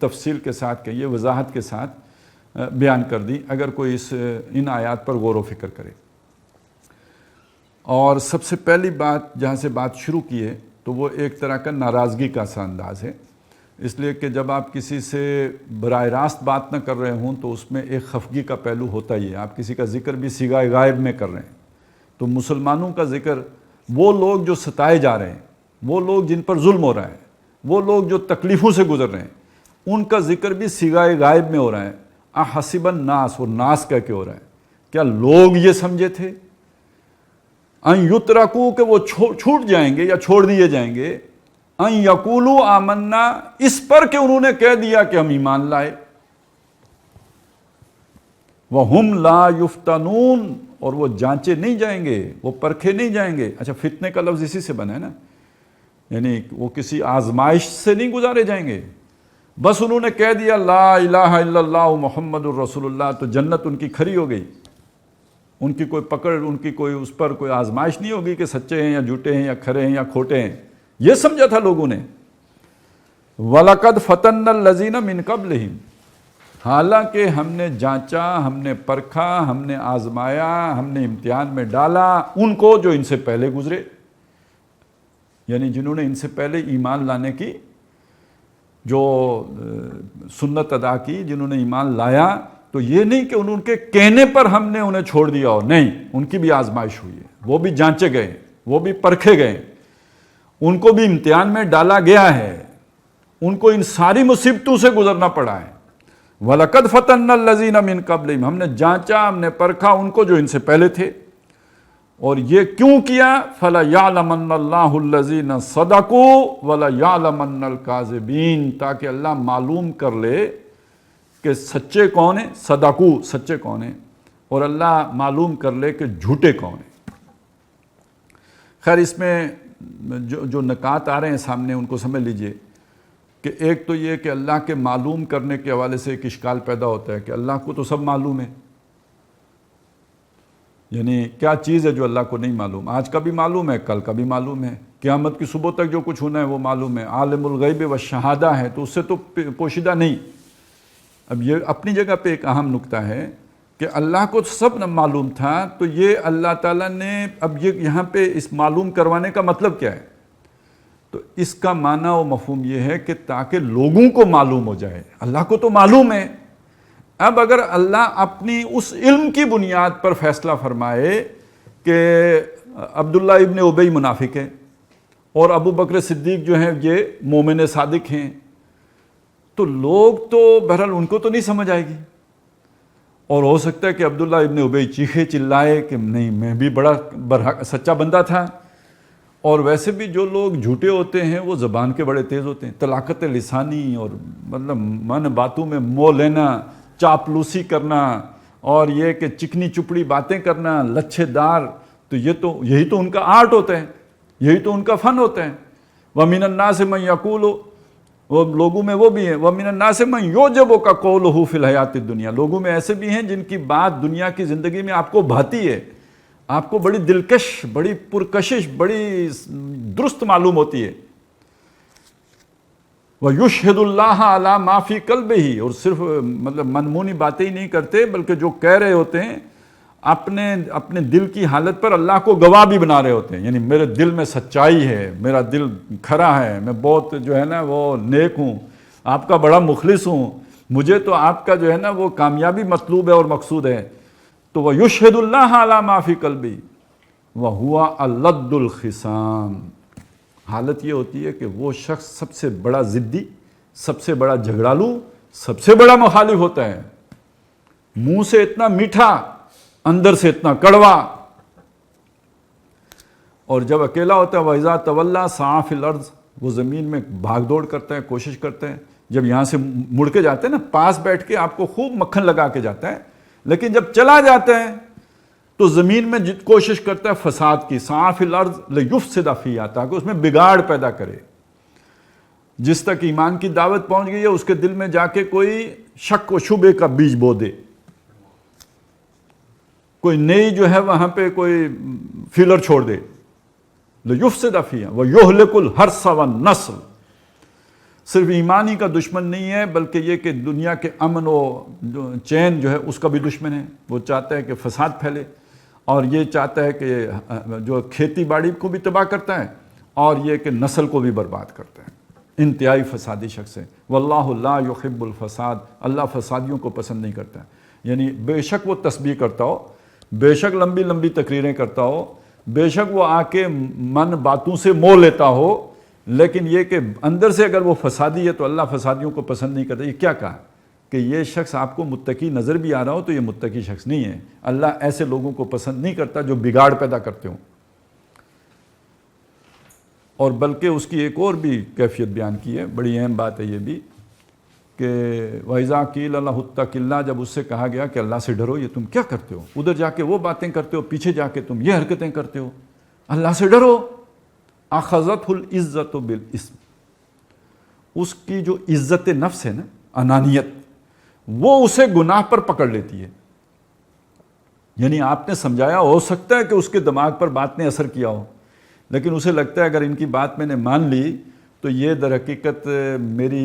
تفصیل کے ساتھ کہیے، وضاحت کے ساتھ بیان کر دی اگر کوئی ان آیات پر غور و فکر کرے۔ اور سب سے پہلی بات جہاں سے بات شروع کی ہے تو وہ ایک طرح کا ناراضگی کا سا انداز ہے، اس لیے کہ جب آپ کسی سے براہ راست بات نہ کر رہے ہوں تو اس میں ایک خفگی کا پہلو ہوتا ہی ہے۔ آپ کسی کا ذکر بھی صیغہ غائب میں کر رہے ہیں تو مسلمانوں کا ذکر، وہ لوگ جو ستائے جا رہے ہیں، وہ لوگ جن پر ظلم ہو رہا ہے، وہ لوگ جو تکلیفوں سے گزر رہے ہیں، ان کا ذکر بھی صیغہ غائب میں ہو رہا ہے۔ احسب الناس، اور ناس کہہ کے ہو رہا ہے، کیا لوگ یہ سمجھے تھے ان یترکو کہ وہ چھوٹ جائیں گے یا چھوڑ دیے جائیں گے، ان یقولو آمنا، اس پر کہ انہوں نے کہہ دیا کہ ہم ایمان لائے، وہم لا یفتنون، اور وہ جانچے نہیں جائیں گے، وہ پرکھے نہیں جائیں گے۔ اچھا، فتنے کا لفظ اسی سے بنا ہے نا، یعنی وہ کسی آزمائش سے نہیں گزارے جائیں گے، بس انہوں نے کہہ دیا لا الہ الا اللہ محمد الرسول اللہ تو جنت ان کی کھری ہو گئی، ان کی کوئی پکڑ، ان کی کوئی اس پر کوئی آزمائش نہیں ہوگی کہ سچے ہیں یا جھوٹے ہیں یا کھرے ہیں یا کھوٹے ہیں، یہ سمجھا تھا لوگوں نے۔ وَلَقَدْ فَتَنَّ الَّذِينَ مِن قَبْلِهِمْ، حالانکہ ہم نے جانچا، ہم نے پرکھا، ہم نے آزمایا، ہم نے امتحان میں ڈالا ان کو جو ان سے پہلے گزرے، یعنی جنہوں نے ان سے پہلے ایمان لانے کی جو سنت ادا کی، جنہوں نے ایمان لایا، تو یہ نہیں کہ ان کے کہنے پر ہم نے انہیں چھوڑ دیا ہو، نہیں، ان کی بھی آزمائش ہوئی ہے، وہ بھی جانچے گئے، وہ بھی پرکھے گئے، ان کو بھی امتحان میں ڈالا گیا ہے، ان کو ان ساری مصیبتوں سے گزرنا پڑا ہے۔ وَلَقَدْ فَتَنَّ الَّذِينَ مِن قَبْلِهِمْ، ہم نے جانچا، ہم نے پرکھا ان کو جو ان سے پہلے تھے، اور یہ کیوں کیا؟ فَلَيَعْلَمَنَّ اللَّهُ الَّذِينَ صَدَقُوا وَلَيَعْلَمَنَّ الْكَاذِبِينَ، تاکہ اللہ معلوم کر لے کہ سچے کون ہیں، صدقو سچے کون ہیں، اور اللہ معلوم کر لے کہ جھوٹے کون ہیں۔ خیر، اس میں جو نکات آ رہے ہیں سامنے ان کو سمجھ لیجئے کہ ایک تو یہ کہ اللہ کے معلوم کرنے کے حوالے سے ایک اشکال پیدا ہوتا ہے کہ اللہ کو تو سب معلوم ہے، یعنی کیا چیز ہے جو اللہ کو نہیں معلوم؟ آج کا بھی معلوم ہے، کل کا بھی معلوم ہے، قیامت کی صبح تک جو کچھ ہونا ہے وہ معلوم ہے، عالم الغیب والشہادہ ہے تو اس سے تو پوشیدہ نہیں۔ اب یہ اپنی جگہ پہ ایک اہم نکتہ ہے کہ اللہ کو سب معلوم تھا، تو یہ اللہ تعالیٰ نے اب یہ یہاں پہ اس معلوم کروانے کا مطلب کیا ہے؟ تو اس کا معنی و مفہوم یہ ہے کہ تاکہ لوگوں کو معلوم ہو جائے، اللہ کو تو معلوم ہے۔ اب اگر اللہ اپنی اس علم کی بنیاد پر فیصلہ فرمائے کہ عبداللہ ابن ابی منافق ہے اور ابو بکر صدیق جو ہیں یہ مومن صادق ہیں، تو لوگ تو بہرحال ان کو تو نہیں سمجھ آئے گی، اور ہو سکتا ہے کہ عبداللہ ابن ابی چیخے چلائے کہ نہیں، میں بھی بڑا سچا بندہ تھا۔ اور ویسے بھی جو لوگ جھوٹے ہوتے ہیں وہ زبان کے بڑے تیز ہوتے ہیں، طلاقت لسانی اور مطلب من باتوں میں منہ لینا، چاپلوسی کرنا، اور یہ کہ چکنی چپڑی باتیں کرنا، لچھے دار، تو یہی تو ان کا آرٹ ہوتا ہے، یہی تو ان کا فن ہوتا ہے۔ وَمِنَ النَّاسِ مَن يَقُولُ، وہ لوگوں میں وہ بھی ہیں، وَمِنَ النَّاسِ مَن يُعْجِبُكَ قَوْلُهُ فِي الْحَيَاةِ الدُّنْيَا، لوگوں میں ایسے بھی ہیں جن کی بات دنیا کی زندگی میں آپ کو بھاتی ہے، آپ کو بڑی دلکش، بڑی پرکشش، بڑی درست معلوم ہوتی ہے۔ وَيُشْهِدُ اللَّهَ عَلَى مَا فِي قَلْبِهِ، اور صرف مطلب منمونی باتیں ہی نہیں کرتے بلکہ جو کہہ رہے ہوتے ہیں اپنے دل کی حالت پر اللہ کو گواہ بھی بنا رہے ہوتے ہیں، یعنی میرے دل میں سچائی ہے، میرا دل کھرا ہے، میں بہت جو ہے نا وہ نیک ہوں، آپ کا بڑا مخلص ہوں، مجھے تو آپ کا جو ہے نا وہ کامیابی مطلوب ہے اور مقصود ہے۔ تو وَيُشْهِدُ اللَّهَ عَلَى مَا فِي قَلْبِهِ وَهُوَ أَلَدُّ الْخِصَامِ، حالت یہ ہوتی ہے کہ وہ شخص سب سے بڑا ضدی، سب سے بڑا جھگڑالو، سب سے بڑا مخالف ہوتا ہے، منہ سے اتنا میٹھا، اندر سے اتنا کڑوا، اور جب اکیلا ہوتا ہے وَإِذَا تَوَلَّى سَعَىٰ فِي الْأَرْضِ، وہ زمین میں بھاگ دوڑ کرتا ہے، کوشش کرتا ہے، جب یہاں سے مڑ کے جاتے ہیں نا، پاس بیٹھ کے آپ کو خوب مکھن لگا کے جاتا ہے، لیکن جب چلا جاتا ہے تو زمین میں کوشش کرتا ہے فساد کی، سَعَىٰ فِي الْأَرْضِ لِيُفْسِدَ فِيهَا، تاکہ اس میں بگاڑ پیدا کرے۔ جس تک ایمان کی دعوت پہنچ گئی ہے اس کے دل میں جا کے کوئی شک و شبے کا بیج بو دے، کوئی نئی جو ہے وہاں پہ کوئی فیلر چھوڑ دے، لِيُفْسِدَ فِيهَا وَيُهْلِكُ الْحَرْثَ وَالنَّسْلَ، صرف ایمان ہی کا دشمن نہیں ہے بلکہ یہ کہ دنیا کے امن و چین جو ہے اس کا بھی دشمن ہے. وہ چاہتا ہے کہ فساد پھیلے اور یہ چاہتا ہے کہ جو کھیتی باڑی کو بھی تباہ کرتا ہے اور یہ کہ نسل کو بھی برباد کرتا ہے. انتہائی فسادی شخص ہے. واللہ لا یحب الفساد، اللہ فسادیوں کو پسند نہیں کرتا ہے. یعنی بے شک وہ تسبیح کرتا ہو، بے شک لمبی لمبی تقریریں کرتا ہو، بے شک وہ آ کے من باتوں سے موہ لیتا ہو، لیکن یہ کہ اندر سے اگر وہ فسادی ہے تو اللہ فسادیوں کو پسند نہیں کرتا. یہ کیا کہا کہ یہ شخص آپ کو متقی نظر بھی آ رہا ہو تو یہ متقی شخص نہیں ہے. اللہ ایسے لوگوں کو پسند نہیں کرتا جو بگاڑ پیدا کرتے ہوں. اور بلکہ اس کی ایک اور بھی کیفیت بیان کی ہے، بڑی اہم بات ہے یہ بھی، کہ وَإِذَا قِيلَ لَهُ اتَّقِ اللَّهَ، جب اس سے کہا گیا کہ اللہ سے ڈرو، یہ تم کیا کرتے ہو؟ ادھر جا کے وہ باتیں کرتے ہو، پیچھے جا کے تم یہ حرکتیں کرتے ہو. اللہ سے ڈرو. أَخَذَتْهُ الْعِزَّةُ بِالْإِثْمِ، اس کی جو عزت نفس ہے نا، انانیت، وہ اسے گناہ پر پکڑ لیتی ہے. یعنی آپ نے سمجھایا، ہو سکتا ہے کہ اس کے دماغ پر بات نے اثر کیا ہو، لیکن اسے لگتا ہے اگر ان کی بات میں نے مان لی تو یہ در حقیقت میری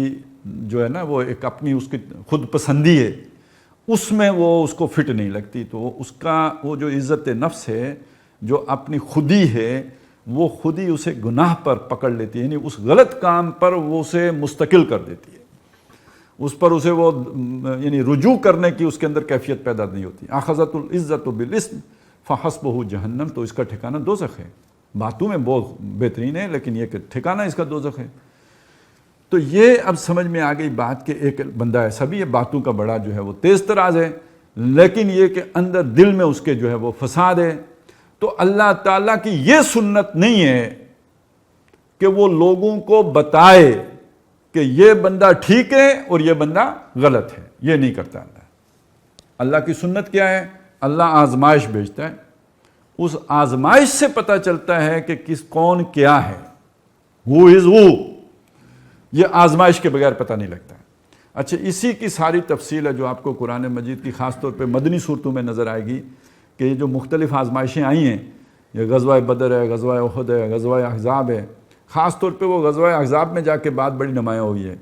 جو ہے نا وہ ایک اپنی اس کی خود پسندی ہے، اس میں وہ اس کو فٹ نہیں لگتی. تو اس کا وہ جو عزت نفس ہے، جو اپنی خودی ہے، وہ خود ہی اسے گناہ پر پکڑ لیتی ہے. یعنی اس غلط کام پر وہ اسے مستقل کر دیتی ہے، اس پر اسے وہ یعنی رجوع کرنے کی اس کے اندر کیفیت پیدا نہیں ہوتی. اخذت العزت بالاسم فحسبہ جہنم، تو اس کا ٹھکانہ دوزخ ہے. باتوں میں بہت بہترین ہے لیکن یہ کہ ٹھکانہ اس کا دوزخ ہے. تو یہ اب سمجھ میں آ گئی بات کہ ایک بندہ ایسا بھی ہے باتوں کا بڑا جو ہے وہ تیز تراز ہے، لیکن یہ کہ اندر دل میں اس کے جو ہے وہ فساد ہے. تو اللہ تعالیٰ کی یہ سنت نہیں ہے کہ وہ لوگوں کو بتائے کہ یہ بندہ ٹھیک ہے اور یہ بندہ غلط ہے. یہ نہیں کرتا اللہ. اللہ کی سنت کیا ہے؟ اللہ آزمائش بھیجتا ہے، اس آزمائش سے پتہ چلتا ہے کہ کون کیا ہے. ہو از ہو، یہ آزمائش کے بغیر پتہ نہیں لگتا. اچھا، اسی کی ساری تفصیل ہے جو آپ کو قرآن مجید کی خاص طور پہ مدنی صورتوں میں نظر آئے گی کہ یہ جو مختلف آزمائشیں آئی ہیں، یہ غزوہ بدر ہے، غزوہ احد ہے، غزوہ احزاب ہے. خاص طور پہ وہ غزوہ احزاب میں جا کے بات بڑی نمایاں ہوئی ہے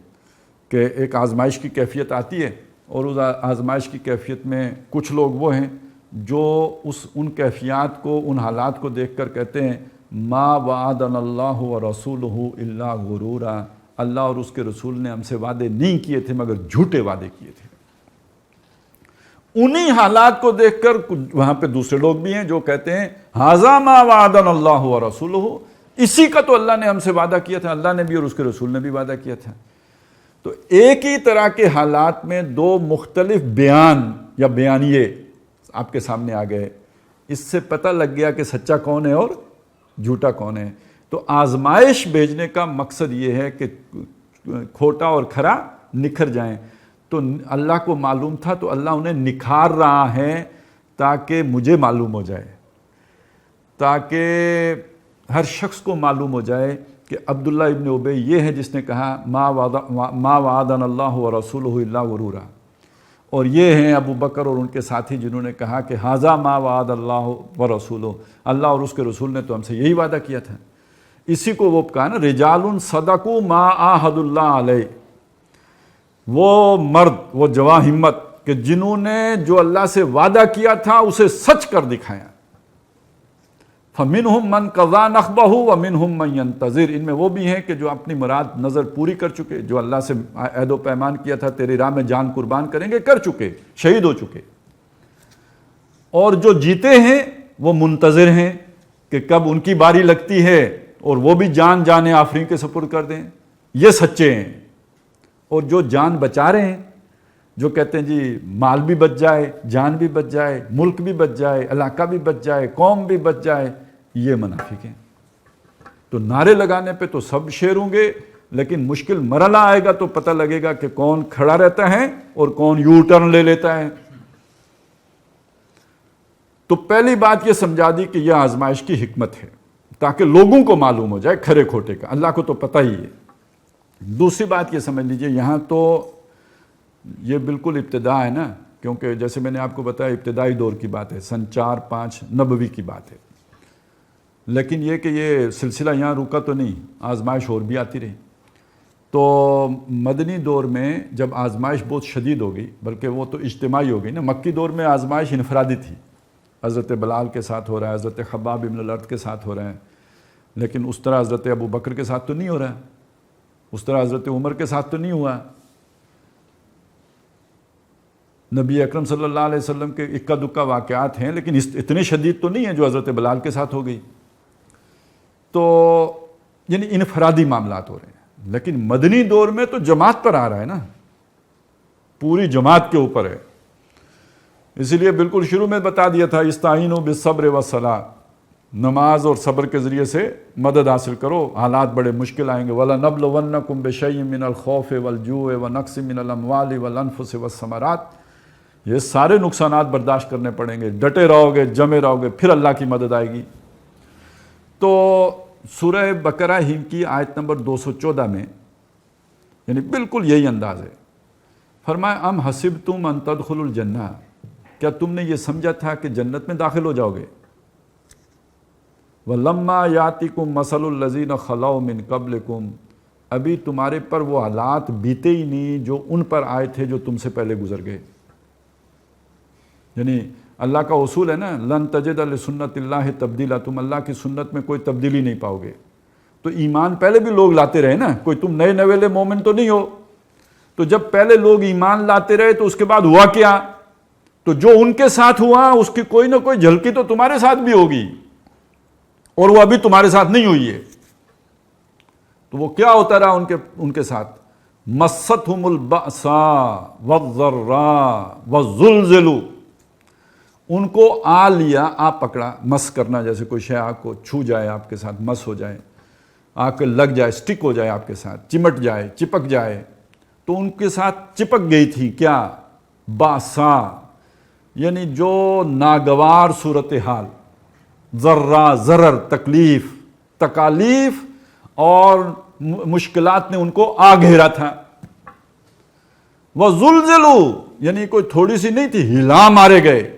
کہ ایک آزمائش کی کیفیت آتی ہے اور اس آزمائش کی کیفیت میں کچھ لوگ وہ ہیں جو ان کیفیات کو، ان حالات کو دیکھ کر کہتے ہیں ما وعدنا اللہ ورسولہ الا غرورا، اللہ اور اس کے رسول نے ہم سے وعدے نہیں کیے تھے مگر جھوٹے وعدے کیے تھے. انہی حالات کو دیکھ کر وہاں پہ دوسرے لوگ بھی ہیں جو کہتے ہیں ھذا ما وعدنا اللہ ورسولہ، اسی کا تو اللہ نے ہم سے وعدہ کیا تھا، اللہ نے بھی اور اس کے رسول نے بھی وعدہ کیا تھا. تو ایک ہی طرح کے حالات میں دو مختلف بیان یا بیانیے آپ کے سامنے آ گئے، اس سے پتہ لگ گیا کہ سچا کون ہے اور جھوٹا کون ہے. تو آزمائش بھیجنے کا مقصد یہ ہے کہ کھوٹا اور کھرا نکھر جائیں. تو اللہ کو معلوم تھا تو اللہ انہیں نکھار رہا ہے تاکہ مجھے معلوم ہو جائے، تاکہ ہر شخص کو معلوم ہو جائے کہ عبداللہ ابن ابی یہ ہے جس نے کہا ما وعدنا اللہ ورسولہ الا غرورا، اور یہ ہیں ابو بکر اور ان کے ساتھی جنہوں نے کہا کہ ھذا ما وعد اللہ ورسولہ، اللہ اور اس کے رسول نے تو ہم سے یہی وعدہ کیا تھا. اسی کو وہ کہا نا رجال صدقوا ما عاہدوا اللہ علیہ، وہ مرد، وہ جواں ہمت کہ جنہوں نے جو اللہ سے وعدہ کیا تھا اسے سچ کر دکھایا. فَمِنْهُمْ مَنْ قَضَى نَحْبَهُ وَمِنْهُمْ مَنْ يَنْتَظِرُ، ان میں وہ بھی ہیں کہ جو اپنی مراد نظر پوری کر چکے، جو اللہ سے عہد و پیمان کیا تھا تیری راہ میں جان قربان کریں گے، کر چکے، شہید ہو چکے. اور جو جیتے ہیں وہ منتظر ہیں کہ کب ان کی باری لگتی ہے اور وہ بھی جان آفرین کے سپرد کر دیں. یہ سچے ہیں. اور جو جان بچا رہے ہیں، جو کہتے ہیں جی مال بھی بچ جائے، جان بھی بچ جائے، ملک بھی بچ جائے، علاقہ بھی بچ جائے، قوم بھی بچ جائے، یہ منافق ہیں. تو نعرے لگانے پہ تو سب شیر ہوں گے، لیکن مشکل مرحلہ آئے گا تو پتہ لگے گا کہ کون کھڑا رہتا ہے اور کون یو ٹرن لے لیتا ہے. تو پہلی بات یہ سمجھا دی کہ یہ آزمائش کی حکمت ہے تاکہ لوگوں کو معلوم ہو جائے کھرے کھوٹے کا، اللہ کو تو پتہ ہی ہے. دوسری بات یہ سمجھ لیجئے، یہاں تو یہ بالکل ابتدا ہے نا، کیونکہ جیسے میں نے آپ کو بتایا ابتدائی دور کی بات ہے، سن 4-5 نبوی کی بات ہے. لیکن یہ کہ یہ سلسلہ یہاں رکا تو نہیں، آزمائش اور بھی آتی رہی. تو مدنی دور میں جب آزمائش بہت شدید ہو گئی، بلکہ وہ تو اجتماعی ہو گئی نا، مکی دور میں آزمائش انفرادی تھی، حضرت بلال کے ساتھ ہو رہا ہے، حضرت خباب بن الارت کے ساتھ ہو رہا ہے، لیکن اس طرح حضرت ابو بکر کے ساتھ تو نہیں ہو رہا ہے، اس طرح حضرت عمر کے ساتھ تو نہیں ہوا۔ نبی اکرم صلی اللہ علیہ وسلم کے اکا دکا واقعات ہیں، لیکن اتنے شدید تو نہیں ہیں جو حضرت بلال کے ساتھ ہو گئی۔ تو یعنی انفرادی معاملات ہو رہے ہیں، لیکن مدنی دور میں تو جماعت پر آ رہا ہے نا، پوری جماعت کے اوپر ہے۔ اسی لیے بالکل شروع میں بتا دیا تھا، استعینوا بالصبر والصلاۃ، نماز اور صبر کے ذریعے سے مدد حاصل کرو، حالات بڑے مشکل آئیں گے۔ وَلَنَبْلُوَنَّكُمْ بِشَيْءٍ مِّنَ الْخَوْفِ وَالْجُوعِ وَنَقْصٍ مِّنَ الْأَمْوَالِ وَالْأَنفُسِ وَالثَّمَرَاتِ، یہ سارے نقصانات برداشت کرنے پڑیں گے، ڈٹے رہو گے، جمے رہو گے، پھر اللہ کی مدد آئے گی۔ تو سورہ بقرہ ہی کی آیت نمبر 214 میں یعنی بالکل یہی انداز ہے، فرمایا ام حسبتم ان تدخلوا الجنہ، کیا تم نے یہ سمجھا تھا کہ جنت میں داخل ہو جاؤ گے؟ وَلَمَّا يَأْتِكُمْ مَثَلُ الَّذِينَ خَلَوْا مِن قَبْلِكُمْ، ابھی تمہارے پر وہ حالات بیتے ہی نہیں جو ان پر آئے تھے جو تم سے پہلے گزر گئے۔ یعنی اللہ کا اصول ہے نا، لن تجد لسنت اللہ تبدیلا، تم اللہ کی سنت میں کوئی تبدیلی نہیں پاؤ گے۔ تو ایمان پہلے بھی لوگ لاتے رہے نا، کوئی تم نئے نویلے مومن تو نہیں ہو۔ تو جب پہلے لوگ ایمان لاتے رہے تو اس کے بعد ہوا کیا؟ تو جو ان کے ساتھ ہوا اس کی کوئی نہ کوئی جھلکی تو تمہارے ساتھ بھی ہوگی، اور وہ ابھی تمہارے ساتھ نہیں ہوئی ہے۔ تو وہ کیا ہوتا رہا ان کے ساتھ؟ مَسَّتْهُمُ الْبَأْسَاءُ وَالضَّرَّاءُ وَالزُّلْزِلُوا، ان کو آ لیا، آ پکڑا، مس کرنا، جیسے کوئی شے آپ کو چھو جائے، آپ کے ساتھ مس ہو جائے، آ کے لگ جائے، سٹک ہو جائے آپ کے ساتھ، چمٹ جائے، چپک جائے، تو ان کے ساتھ چپک گئی تھی کیا؟ باسا، یعنی جو ناگوار صورتحال، ذرہ ضرر، تکلیف، تکالیف اور مشکلات نے ان کو آ گھیرا تھا۔ وَزُلْزِلُوا، یعنی کوئی تھوڑی سی نہیں تھی، ہلا مارے گئے۔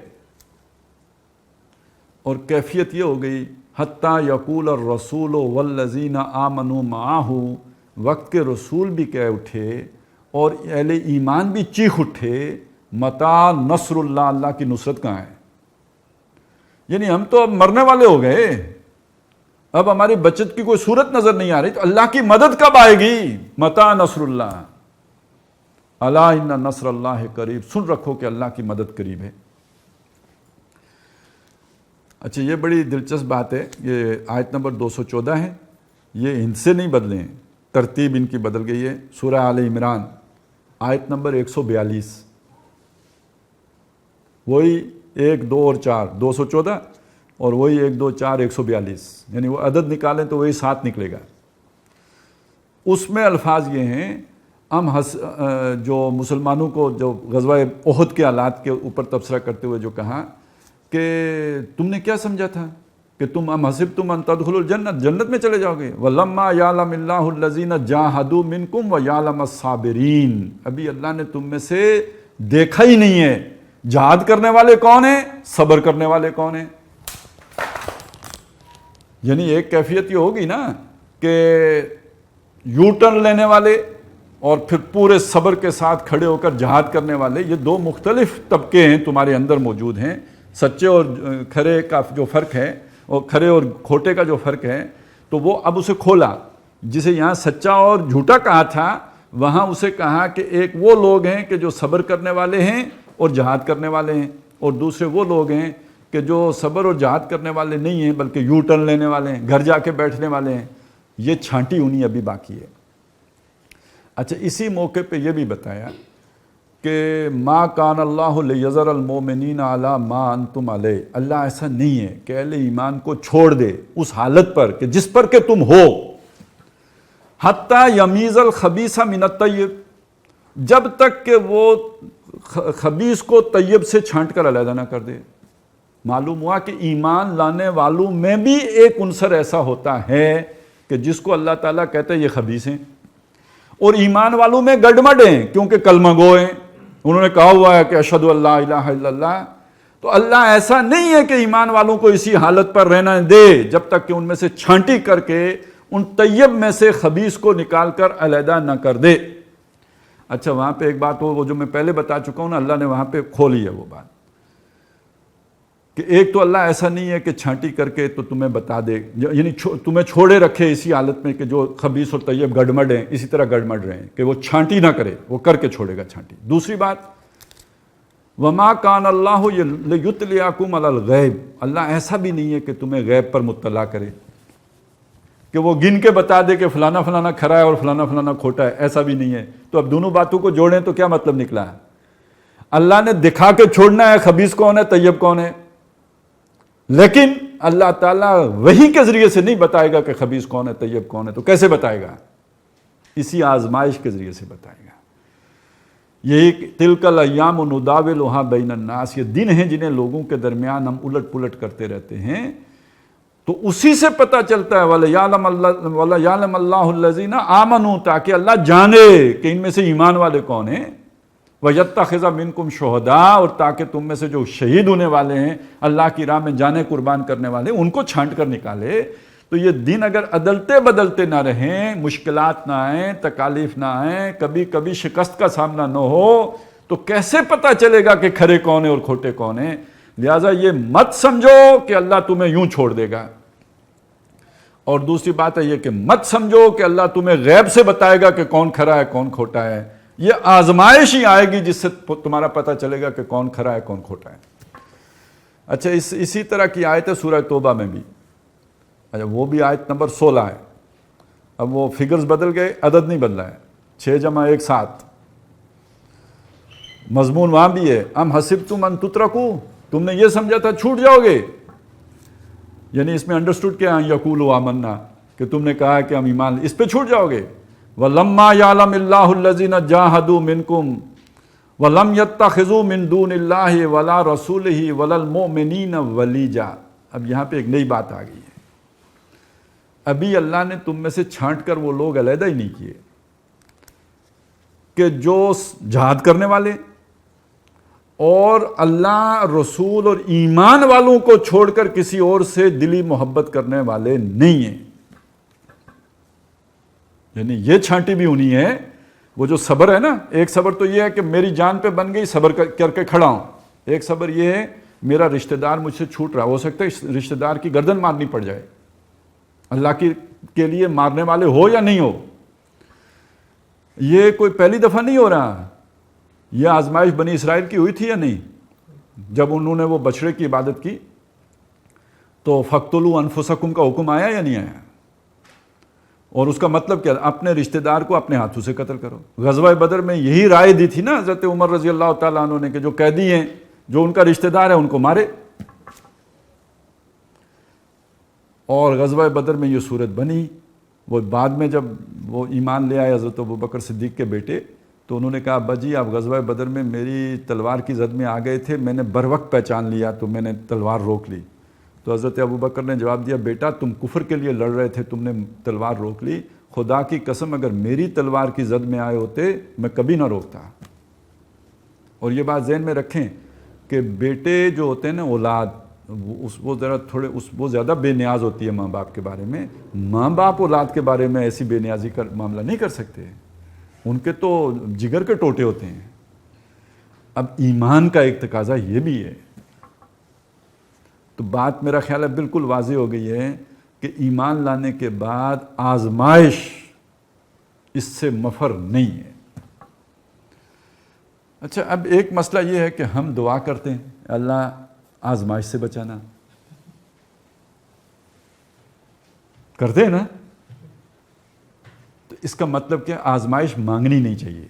اور کیفیت یہ ہو گئی حتیٰ یقول الرسول والذین آمنوا معہ، وقت کے رسول بھی کہہ اٹھے اور اہل ایمان بھی چیخ اٹھے، متى نصر اللہ، اللہ کی نصرت کہاں ہے؟ یعنی ہم تو اب مرنے والے ہو گئے، اب ہماری بچت کی کوئی صورت نظر نہیں آ رہی، تو اللہ کی مدد کب آئے گی؟ متى نصر اللہ، الا ان نصر اللہ قریب، سن رکھو کہ اللہ کی مدد قریب ہے۔ اچھا، یہ بڑی دلچسپ بات ہے، یہ آیت نمبر 214 ہے، یہ ان سے نہیں بدلے ہیں، ترتیب ان کی بدل گئی ہے۔ سورہ آل عمران آیت نمبر 142، وہی 1، 2 اور 4، 214 اور وہی 1، 2، 4، 142، یعنی وہ عدد نکالیں تو وہی 7 نکلے گا۔ اس میں الفاظ یہ ہیں، جو مسلمانوں کو جو غزوہ احد کے حالات کے اوپر تبصرہ کرتے ہوئے جو کہا کہ تم نے کیا سمجھا تھا کہ تم ام حسبتم ان تدخلوا الجنہ، جنت میں چلے جاؤ گے؟ وَلَمَّا يَعْلَمِ اللَّهُ الَّذِينَ جَاهَدُوا مِنْكُمْ وَيَعْلَمَ الصَّابِرِينَ، ابھی اللہ نے تم میں سے دیکھا ہی نہیں ہے جہاد کرنے والے کون ہیں، صبر کرنے والے کون ہیں۔ یعنی ایک کیفیت یہ ہوگی نا کہ یو ٹرن لینے والے اور پھر پورے صبر کے ساتھ کھڑے ہو کر جہاد کرنے والے، یہ دو مختلف طبقے ہیں تمہارے اندر موجود ہیں۔ سچے اور کھرے کا جو فرق ہے، اور کھرے اور کھوٹے کا جو فرق ہے، تو وہ اب اسے کھولا، جسے یہاں سچا اور جھوٹا کہا تھا، وہاں اسے کہا کہ ایک وہ لوگ ہیں کہ جو صبر کرنے والے ہیں اور جہاد کرنے والے ہیں، اور دوسرے وہ لوگ ہیں کہ جو صبر اور جہاد کرنے والے نہیں ہیں بلکہ یو ٹرن لینے والے ہیں، گھر جا کے بیٹھنے والے ہیں۔ یہ چھانٹی ہونی ابھی باقی ہے۔ اچھا، اسی موقع پہ یہ بھی بتایا کہ ما کان اللہ لیذر المؤمنین علی ما انتم علیہ، اللہ ایسا نہیں ہے کہ اہل ایمان کو چھوڑ دے اس حالت پر کہ جس پر کہ تم ہو، حتی یمیز الخبیث من الطیب، جب تک کہ وہ خبیث کو طیب سے چھانٹ کر علیحدہ نہ کر دے۔ معلوم ہوا کہ ایمان لانے والوں میں بھی ایک عنصر ایسا ہوتا ہے کہ جس کو اللہ تعالیٰ کہتے ہیں یہ خبیث ہیں، اور ایمان والوں میں گڈمڈ ہیں کیونکہ کلمہ گو ہیں، انہوں نے کہا ہوا ہے کہ اشہد ان لا الہ الا اللہ۔ تو اللہ ایسا نہیں ہے کہ ایمان والوں کو اسی حالت پر رہنا دے جب تک کہ ان میں سے چھانٹی کر کے ان طیب میں سے خبیث کو نکال کر علیحدہ نہ کر دے۔ اچھا وہاں پہ ایک بات وہ جو میں پہلے بتا چکا ہوں نا، اللہ نے وہاں پہ کھولی ہے وہ بات کہ ایک تو اللہ ایسا نہیں ہے کہ چھانٹی کر کے تو تمہیں بتا دے، یعنی تمہیں چھوڑے رکھے اسی حالت میں کہ جو خبیث اور طیب گڑمڑ ہیں اسی طرح گڑمڑ رہے ہیں، کہ وہ چھانٹی نہ کرے، وہ کر کے چھوڑے گا چھانٹی۔ دوسری بات، وما کان اللہ لیطلعکم علی الغیب، اللہ ایسا بھی نہیں ہے کہ تمہیں غیب پر مطلع کرے، کہ وہ گن کے بتا دے کہ فلانا فلانا کھرا ہے اور فلانا فلانا کھوٹا ہے، ایسا بھی نہیں ہے۔ تو اب دونوں باتوں کو جوڑیں تو کیا مطلب نکلا ہے؟ اللہ نے دکھا کے چھوڑنا ہے خبیث کون ہے طیب کون ہے، لیکن اللہ تعالیٰ وحی کے ذریعے سے نہیں بتائے گا کہ خبیث کون ہے طیب کون ہے، تو کیسے بتائے گا؟ اسی آزمائش کے ذریعے سے بتائے گا۔ یہی تلک الایام نداولها بین الناس، یہ دن ہیں جنہیں لوگوں کے درمیان ہم الٹ پلٹ کرتے رہتے ہیں، تو اسی سے پتہ چلتا ہے وَلَيَعْلَمَ اللَّهُ الَّذِينَ آمَنُوا، تاکہ اللہ جانے کہ ان میں سے ایمان والے کون ہیں، وَيَتَّخِذَ مِنْكُمْ شُهَدَاءَ، اور تاکہ تم میں سے جو شہید ہونے والے ہیں، اللہ کی راہ میں جانیں قربان کرنے والے، ان کو چھانٹ کر نکالے۔ تو یہ دن اگر عدلتے بدلتے نہ رہیں، مشکلات نہ آئیں، تکالیف نہ آئیں، کبھی کبھی شکست کا سامنا نہ ہو، تو کیسے پتہ چلے گا کہ کھرے کون ہیں اور کھوٹے کون ہیں؟ لہٰذا یہ مت سمجھو کہ اللہ تمہیں یوں چھوڑ دے گا، اور دوسری بات ہے یہ کہ مت سمجھو کہ اللہ تمہیں غیب سے بتائے گا کہ کون کھرا ہے کون کھوٹا ہے۔ یہ آزمائش ہی آئے گی جس سے تمہارا پتہ چلے گا کہ کون کھرا ہے کون کھوٹا ہے۔ اچھا اسی طرح کی آیت ہے سورہ توبہ میں بھی، اچھا وہ بھی آیت نمبر 16 ہے۔ اب وہ فگرز بدل گئے، عدد نہیں بدلا ہے، 6 جمع 1 7۔ مضمون وہاں بھی ہے، ام حسبتم ان تترکوا، تم نے یہ سمجھا تھا چھوٹ جاؤ گے، یعنی اس میں انڈرسٹوڈ کیا ہے، یقولوا آمنا، کہ تم نے کہا کہ ہم ایمان، اس پہ چھوٹ جاؤ گے۔ وَلَمَّا يَعْلَمِ اللَّهُ الَّذِينَ جَاهَدُوا مِنْكُمْ وَلَمْ يَتَّخِذُوا مِنْ دُونِ اللَّهِ وَلَا رَسُولِهِ وَلَا الْمُؤْمِنِينَ وَلِيجًا۔ اب یہاں پہ ایک نئی بات آ گئی ہے، ابھی اللہ نے تم میں سے چھانٹ کر وہ لوگ علیحدہ ہی نہیں کیے کہ جو جہاد کرنے والے اور اللہ رسول اور ایمان والوں کو چھوڑ کر کسی اور سے دلی محبت کرنے والے نہیں ہیں، یعنی یہ چھانٹی بھی ہونی ہے۔ وہ جو صبر ہے نا، ایک صبر تو یہ ہے کہ میری جان پہ بن گئی، صبر کر کے کھڑا ہوں، ایک صبر یہ ہے میرا رشتہ دار مجھ سے چھوٹ رہا، ہو سکتا ہے رشتہ دار کی گردن مارنی پڑ جائے، اللہ کے لیے مارنے والے ہو یا نہیں ہو، یہ کوئی پہلی دفعہ نہیں ہو رہا۔ یہ آزمائش بنی اسرائیل کی ہوئی تھی یا نہیں؟ جب انہوں نے وہ بچڑے کی عبادت کی تو فَاقْتُلُوا أَنفُسَكُمْ کا حکم آیا یا نہیں آیا؟ اور اس کا مطلب کیا؟ اپنے رشتہ دار کو اپنے ہاتھوں سے قتل کرو۔ غزوہ بدر میں یہی رائے دی تھی نا حضرت عمر رضی اللہ تعالیٰ عنہ نے، کہ جو قیدی ہیں، جو ان کا رشتہ دار ہے، ان کو مارے، اور غزوہ بدر میں یہ صورت بنی۔ وہ بعد میں جب وہ ایمان لے آئے حضرت ابوبکر صدیق کے بیٹے، تو انہوں نے کہا ابا جی آپ غزوہ بدر میں میری تلوار کی زد میں آ گئے تھے، میں نے بروقت پہچان لیا تو میں نے تلوار روک لی۔ تو حضرت ابوبکر نے جواب دیا بیٹا تم کفر کے لیے لڑ رہے تھے، تم نے تلوار روک لی، خدا کی قسم اگر میری تلوار کی زد میں آئے ہوتے میں کبھی نہ روکتا۔ اور یہ بات ذہن میں رکھیں کہ بیٹے جو ہوتے ہیں نا، اولاد، وہ ذرا تھوڑے وہ زیادہ بے نیاز ہوتی ہے ماں باپ کے بارے میں۔ ماں باپ اولاد کے بارے میں ایسی بے نیازی کا معاملہ نہیں کر سکتے، ان کے تو جگر کے ٹوٹے ہوتے ہیں۔ اب ایمان کا ایک تقاضا یہ بھی ہے۔ تو بات میرا خیال ہے بالکل واضح ہو گئی ہے کہ ایمان لانے کے بعد آزمائش اس سے مفر نہیں ہے۔ اچھا اب ایک مسئلہ یہ ہے کہ ہم دعا کرتے ہیں اللہ آزمائش سے بچانا، کرتے ہیں نا، تو اس کا مطلب کہ آزمائش مانگنی نہیں چاہیے،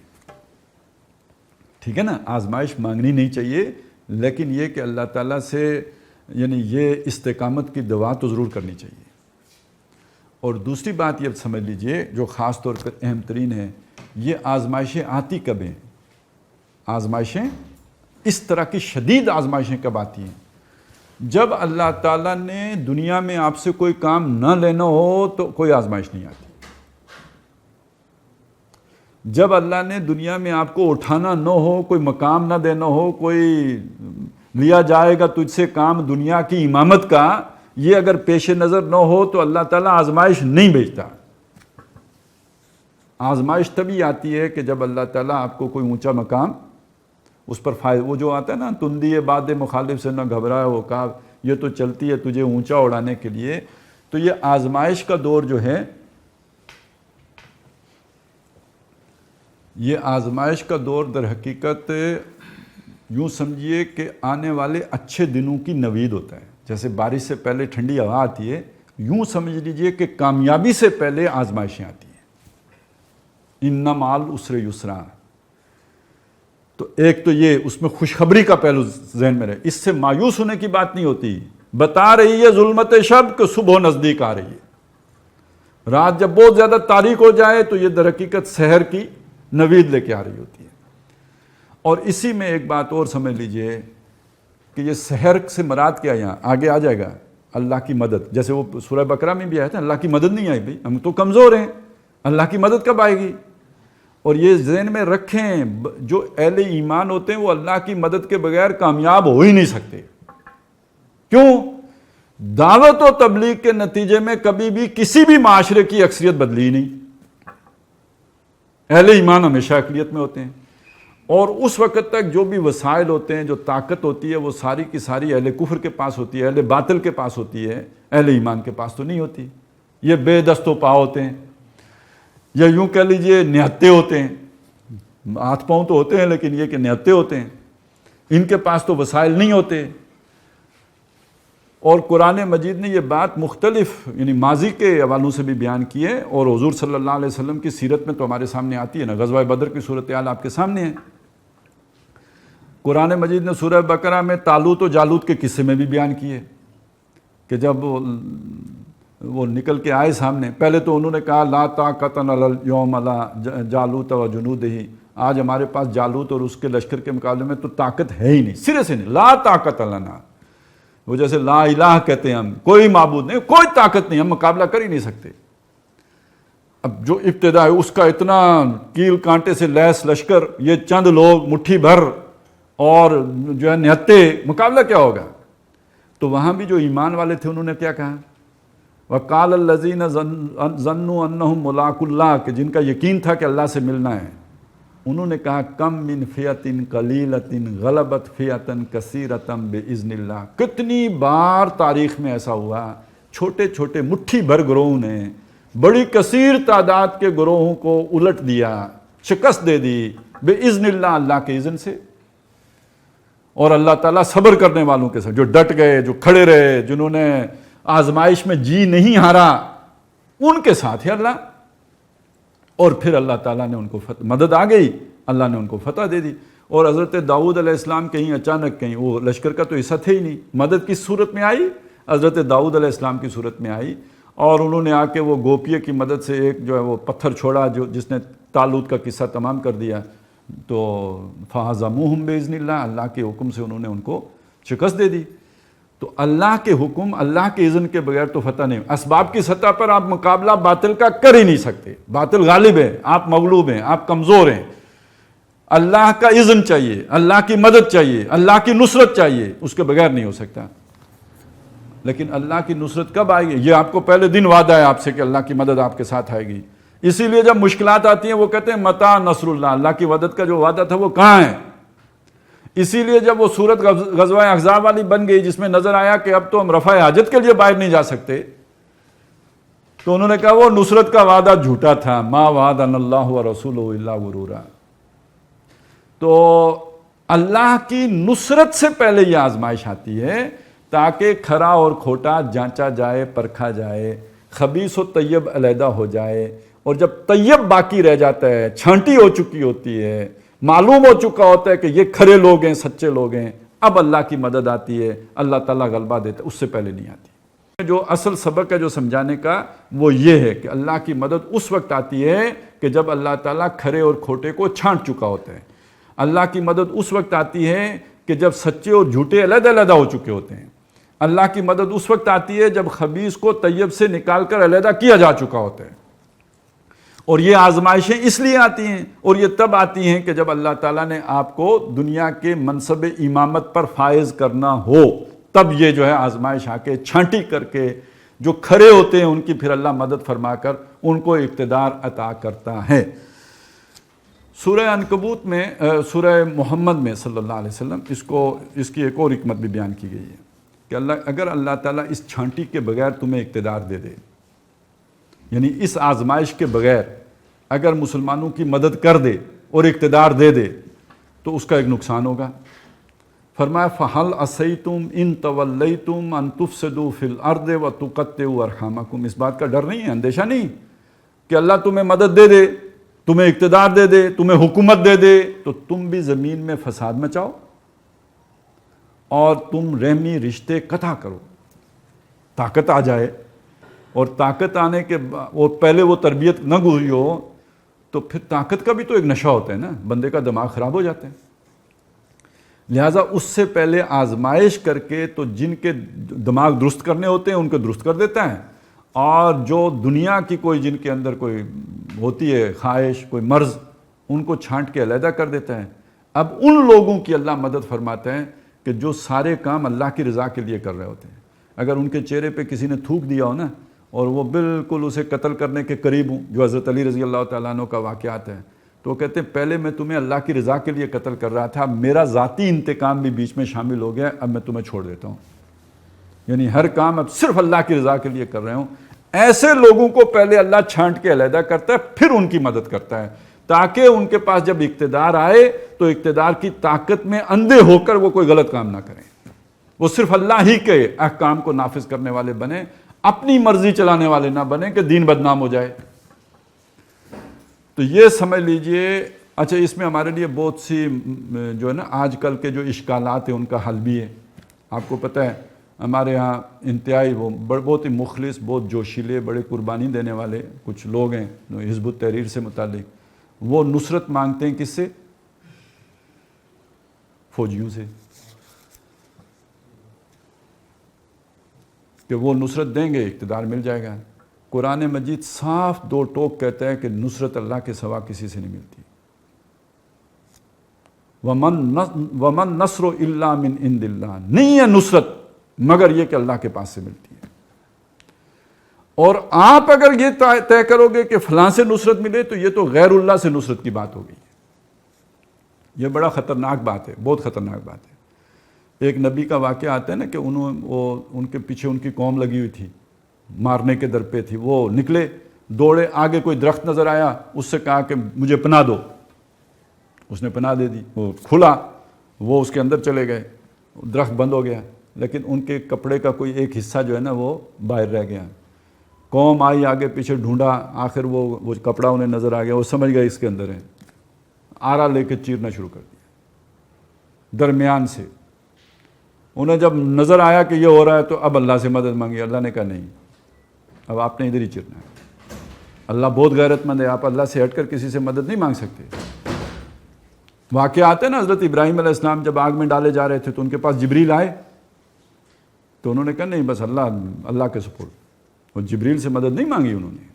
ٹھیک ہے نا، آزمائش مانگنی نہیں چاہیے، لیکن یہ کہ اللہ تعالیٰ سے یعنی یہ استقامت کی دعا تو ضرور کرنی چاہیے۔ اور دوسری بات یہ سمجھ لیجئے جو خاص طور پر اہم ترین ہے، یہ آزمائشیں آتی کب ہیں؟ آزمائشیں اس طرح کی شدید آزمائشیں کب آتی ہیں؟ جب اللہ تعالیٰ نے دنیا میں آپ سے کوئی کام نہ لینا ہو تو کوئی آزمائش نہیں آتی۔ جب اللہ نے دنیا میں آپ کو اٹھانا نہ ہو، کوئی مقام نہ دینا ہو، کوئی لیا جائے گا تجھ سے کام دنیا کی امامت کا، یہ اگر پیش نظر نہ ہو تو اللہ تعالیٰ آزمائش نہیں بھیجتا. آزمائش تبھی آتی ہے کہ جب اللہ تعالیٰ آپ کو کوئی اونچا مقام اس پر فائدہ، وہ جو آتا ہے نا تندی باد مخالف سے نہ گھبرائے وہ کہا، یہ تو چلتی ہے تجھے اونچا اڑانے کے لیے. تو یہ آزمائش کا دور جو ہے، یہ آزمائش کا دور در حقیقت یوں سمجھیے کہ آنے والے اچھے دنوں کی نوید ہوتا ہے. جیسے بارش سے پہلے ٹھنڈی ہوا آتی ہے، یوں سمجھ لیجئے کہ کامیابی سے پہلے آزمائشیں آتی ہیں. ان مع العسر یسرا. تو ایک تو یہ اس میں خوشخبری کا پہلو ذہن میں رہے، اس سے مایوس ہونے کی بات نہیں ہوتی. بتا رہی ہے ظلمت شب کہ صبح نزدیک آ رہی ہے. رات جب بہت زیادہ تاریک ہو جائے تو یہ در حقیقت سحر کی نوید لے کے آ رہی ہوتی ہے. اور اسی میں ایک بات اور سمجھ لیجئے کہ یہ سحر سے مراد کیا، یہاں آگے آ جائے گا اللہ کی مدد. جیسے وہ سورہ بقرہ میں بھی آیا تھا، اللہ کی مدد نہیں آئی. بھائی ہم تو کمزور ہیں، اللہ کی مدد کب آئے گی؟ اور یہ ذہن میں رکھیں، جو اہل ایمان ہوتے ہیں وہ اللہ کی مدد کے بغیر کامیاب ہو ہی نہیں سکتے. کیوں؟ دعوت و تبلیغ کے نتیجے میں کبھی بھی کسی بھی معاشرے کی اکثریت بدلی نہیں. اہل ایمان ہمیشہ اقلیت میں ہوتے ہیں، اور اس وقت تک جو بھی وسائل ہوتے ہیں، جو طاقت ہوتی ہے، وہ ساری کی ساری اہل کفر کے پاس ہوتی ہے، اہل باطل کے پاس ہوتی ہے، اہل ایمان کے پاس تو نہیں ہوتی. یہ بے دست و پا ہوتے ہیں، یا یوں کہہ لیجئے نہتے ہوتے ہیں. ہاتھ پاؤں تو ہوتے ہیں لیکن یہ کہ نہتے ہوتے ہیں، ان کے پاس تو وسائل نہیں ہوتے. اور قرآن مجید نے یہ بات مختلف یعنی ماضی کے حوالوں سے بھی بیان کی ہے، اور حضور صلی اللہ علیہ وسلم کی سیرت میں تو ہمارے سامنے آتی ہے نا. غزوہ بدر کی صورتحال آپ کے سامنے ہے. قرآن مجید نے سورہ بقرہ میں طالوت و جالوت کے قصے میں بھی بیان کیے کہ جب وہ نکل کے آئے سامنے، پہلے تو انہوں نے کہا لا طاقت لنا اليوم علی جالوت و جنودہ، آج ہمارے پاس جالوت اور اس کے لشکر کے مقابلے میں تو طاقت ہے ہی نہیں، سرے سے نہیں. لا طاقت لنا، وہ جیسے لا الہ کہتے ہیں ہم، کوئی معبود نہیں، کوئی طاقت نہیں، ہم مقابلہ کر ہی نہیں سکتے. اب جو ابتدا ہے اس کا اتنا کیل کانٹے سے لیس لشکر، یہ چند لوگ مٹھی بھر اور جو ہے نہتے، مقابلہ کیا ہوگا؟ تو وہاں بھی جو ایمان والے تھے انہوں نے کیا کہا؟ وَقَالَ الَّذِينَ ظَنُّوا أَنَّهُمْ مُلَاقُو اللَّهِ، کہ جن کا یقین تھا کہ اللہ سے ملنا ہے، انہوں نے کہا کم من فئۃ قلیلۃ غلبت فئۃ کثیرۃ بإذن اللہ. کتنی بار تاریخ میں ایسا ہوا، چھوٹے چھوٹے مٹھی بھر گروہوں نے بڑی کثیر تعداد کے گروہوں کو الٹ دیا، شکست دے دی بإذن اللہ، اللہ کے اذن سے. اور اللہ تعالیٰ صبر کرنے والوں کے ساتھ، جو ڈٹ گئے، جو کھڑے رہے، جنہوں نے آزمائش میں جی نہیں ہارا، ان کے ساتھ ہے اللہ. اور پھر اللہ تعالیٰ نے ان کو مدد آ گئی، اللہ نے ان کو فتح دے دی. اور حضرت داؤد علیہ السلام کہیں اچانک کہیں، وہ لشکر کا تو حصہ تھے ہی نہیں، مدد کس صورت میں آئی؟ حضرت داؤد علیہ السلام کی صورت میں آئی. اور انہوں نے آ کے وہ گوپیہ کی مدد سے ایک جو ہے وہ پتھر چھوڑا جس نے طالوت کا قصہ تمام کر دیا. تو فَهَزَمُوهُمْ بِإِذْنِ اللَّهِ، اللہ کے حکم سے انہوں نے ان کو شکست دے دی. تو اللہ کے حکم، اللہ کے اذن کے بغیر تو فتح نہیں. اسباب کی سطح پر آپ مقابلہ باطل کا کر ہی نہیں سکتے، باطل غالب ہے، آپ مغلوب ہیں، آپ کمزور ہیں. اللہ کا اذن چاہیے، اللہ کی مدد چاہیے، اللہ کی نصرت چاہیے، اس کے بغیر نہیں ہو سکتا. لیکن اللہ کی نصرت کب آئے گی؟ یہ آپ کو پہلے دن وعدہ ہے آپ سے کہ اللہ کی مدد آپ کے ساتھ آئے گی. اسی لیے جب مشکلات آتی ہیں وہ کہتے ہیں متى نصر اللہ، اللہ کی مدد کا جو وعدہ تھا وہ کہاں ہے؟ اسی لیے جب وہ صورت غزوہ احزاب والی بن گئی جس میں نظر آیا کہ اب تو ہم رفع حاجت کے لیے باہر نہیں جا سکتے، تو انہوں نے کہا وہ نصرت کا وعدہ جھوٹا تھا، ما وعدنا اللہ ورسولہ الا غرورا. تو اللہ کی نصرت سے پہلے یہ آزمائش آتی ہے تاکہ کھرا اور کھوٹا جانچا جائے، پرکھا جائے، خبیث و طیب علیحدہ ہو جائے. اور جب طیب باقی رہ جاتا ہے، چھانٹی ہو چکی ہوتی ہے، معلوم ہو چکا ہوتا ہے کہ یہ کھرے لوگ ہیں، سچے لوگ ہیں، اب اللہ کی مدد آتی ہے، اللہ تعالیٰ غلبہ دیتا ہے، اس سے پہلے نہیں آتی. جو اصل سبق ہے جو سمجھانے کا وہ یہ ہے کہ اللہ کی مدد اس وقت آتی ہے کہ جب اللہ تعالیٰ کھرے اور کھوٹے کو چھانٹ چکا ہوتا ہے. اللہ کی مدد اس وقت آتی ہے کہ جب سچے اور جھوٹے علیحدہ علیحدہ ہو چکے ہوتے ہیں. اللہ کی مدد اس وقت آتی ہے جب خبیث کو طیب سے نکال کر علیحدہ کیا جا چکا ہوتا ہے. اور یہ آزمائشیں اس لیے آتی ہیں، اور یہ تب آتی ہیں کہ جب اللہ تعالیٰ نے آپ کو دنیا کے منصب امامت پر فائز کرنا ہو، تب یہ جو ہے آزمائش آ کے چھانٹی کر کے جو کھڑے ہوتے ہیں ان کی پھر اللہ مدد فرما کر ان کو اقتدار عطا کرتا ہے۔ سورہ عنکبوت میں سورہ محمد میں صلی اللہ علیہ وسلم اس کی ایک اور حکمت بھی بیان کی گئی ہے کہ اگر اللہ تعالیٰ اس چھانٹی کے بغیر تمہیں اقتدار دے دے، یعنی اس آزمائش کے بغیر اگر مسلمانوں کی مدد کر دے اور اقتدار دے دے تو اس کا ایک نقصان ہوگا۔ فرمایا فَهَلْ عَصَيْتُمْ إِن تَوَلَّيْتُمْ أَن تُفْسِدُوا فِي الْأَرْضِ وَتُقَطِّعُوا أَرْحَامَكُمْ، اس بات کا ڈر نہیں ہے، اندیشہ نہیں کہ اللہ تمہیں مدد دے دے، تمہیں اقتدار دے دے، تمہیں حکومت دے دے تو تم بھی زمین میں فساد مچاؤ اور تم رحمی رشتے قطع کرو۔ طاقت آ جائے اور طاقت آنے کے اور پہلے وہ تربیت نہ گزری ہو تو پھر طاقت کا بھی تو ایک نشہ ہوتا ہے نا، بندے کا دماغ خراب ہو جاتا ہے۔ لہٰذا اس سے پہلے آزمائش کر کے تو جن کے دماغ درست کرنے ہوتے ہیں ان کو درست کر دیتا ہے، اور جو دنیا کی کوئی جن کے اندر کوئی ہوتی ہے خواہش، کوئی مرض، ان کو چھانٹ کے علیحدہ کر دیتا ہے۔ اب ان لوگوں کی اللہ مدد فرماتا ہے کہ جو سارے کام اللہ کی رضا کے لیے کر رہے ہوتے ہیں۔ اگر ان کے چہرے پہ کسی نے تھوک دیا ہو نا اور وہ بالکل اسے قتل کرنے کے قریب ہوں، جو حضرت علی رضی اللہ تعالیٰ عنہ کا واقعات ہے، تو وہ کہتے ہیں پہلے میں تمہیں اللہ کی رضا کے لیے قتل کر رہا تھا، اب میرا ذاتی انتقام بھی بیچ میں شامل ہو گیا، اب میں تمہیں چھوڑ دیتا ہوں، یعنی ہر کام اب صرف اللہ کی رضا کے لیے کر رہے ہوں۔ ایسے لوگوں کو پہلے اللہ چھانٹ کے علیحدہ کرتا ہے، پھر ان کی مدد کرتا ہے، تاکہ ان کے پاس جب اقتدار آئے تو اقتدار کی طاقت میں اندھے ہو کر وہ کوئی غلط کام نہ کریں، وہ صرف اللہ ہی کے احکام کو نافذ کرنے والے بنے، اپنی مرضی چلانے والے نہ بنے کہ دین بدنام ہو جائے۔ تو یہ سمجھ لیجئے۔ اچھا، اس میں ہمارے لیے بہت سی جو ہے نا آج کل کے جو اشکالات ہیں ان کا حل بھی ہے۔ آپ کو پتہ ہے ہمارے ہاں انتہائی وہ بہت ہی مخلص، بہت جوشیلے، بڑے قربانی دینے والے کچھ لوگ ہیں حزب التحریر سے متعلق، وہ نصرت مانگتے ہیں کس سے؟ فوجیوں سے، کہ وہ نصرت دیں گے اقتدار مل جائے گا۔ قرآن مجید صاف دو ٹوک کہتا ہے کہ نصرت اللہ کے سوا کسی سے نہیں ملتی۔ وَمَن نَصْرُ إِلَّا مِنْ عِنْدِ اللَّهِ، نہیں ہے نصرت مگر یہ کہ اللہ کے پاس سے ملتی ہے۔ اور آپ اگر یہ طے کرو گے کہ فلاں سے نصرت ملے تو یہ تو غیر اللہ سے نصرت کی بات ہو گئی ہے۔ یہ بڑا خطرناک بات ہے، بہت خطرناک بات ہے۔ ایک نبی کا واقعہ آتا ہے نا کہ ان کے پیچھے ان کی قوم لگی ہوئی تھی، مارنے کے در پہ تھی، وہ نکلے، دوڑے، آگے کوئی درخت نظر آیا، اس سے کہا کہ مجھے پناہ دو، اس نے پناہ دے دی، وہ کھلا، وہ اس کے اندر چلے گئے، درخت بند ہو گیا، لیکن ان کے کپڑے کا کوئی ایک حصہ جو ہے نا وہ باہر رہ گیا۔ قوم آئی، آگے پیچھے ڈھونڈا، آخر وہ کپڑا انہیں نظر آ گیا، وہ سمجھ گئے اس کے اندر ہے، آرا لے کے چیرنا شروع کر دیا درمیان سے۔ انہیں جب نظر آیا کہ یہ ہو رہا ہے تو اب اللہ سے مدد مانگی، اللہ نے کہا نہیں، اب آپ نے ادھر ہی چرنا ہے۔ اللہ بہت غیرت مند ہے، آپ اللہ سے ہٹ کر کسی سے مدد نہیں مانگ سکتے۔ واقعہ آتے ہیں نا حضرت ابراہیم علیہ السلام جب آگ میں ڈالے جا رہے تھے تو ان کے پاس جبریل آئے تو انہوں نے کہا نہیں، بس اللہ کے سپورٹ، اور جبریل سے مدد نہیں مانگی انہوں نے۔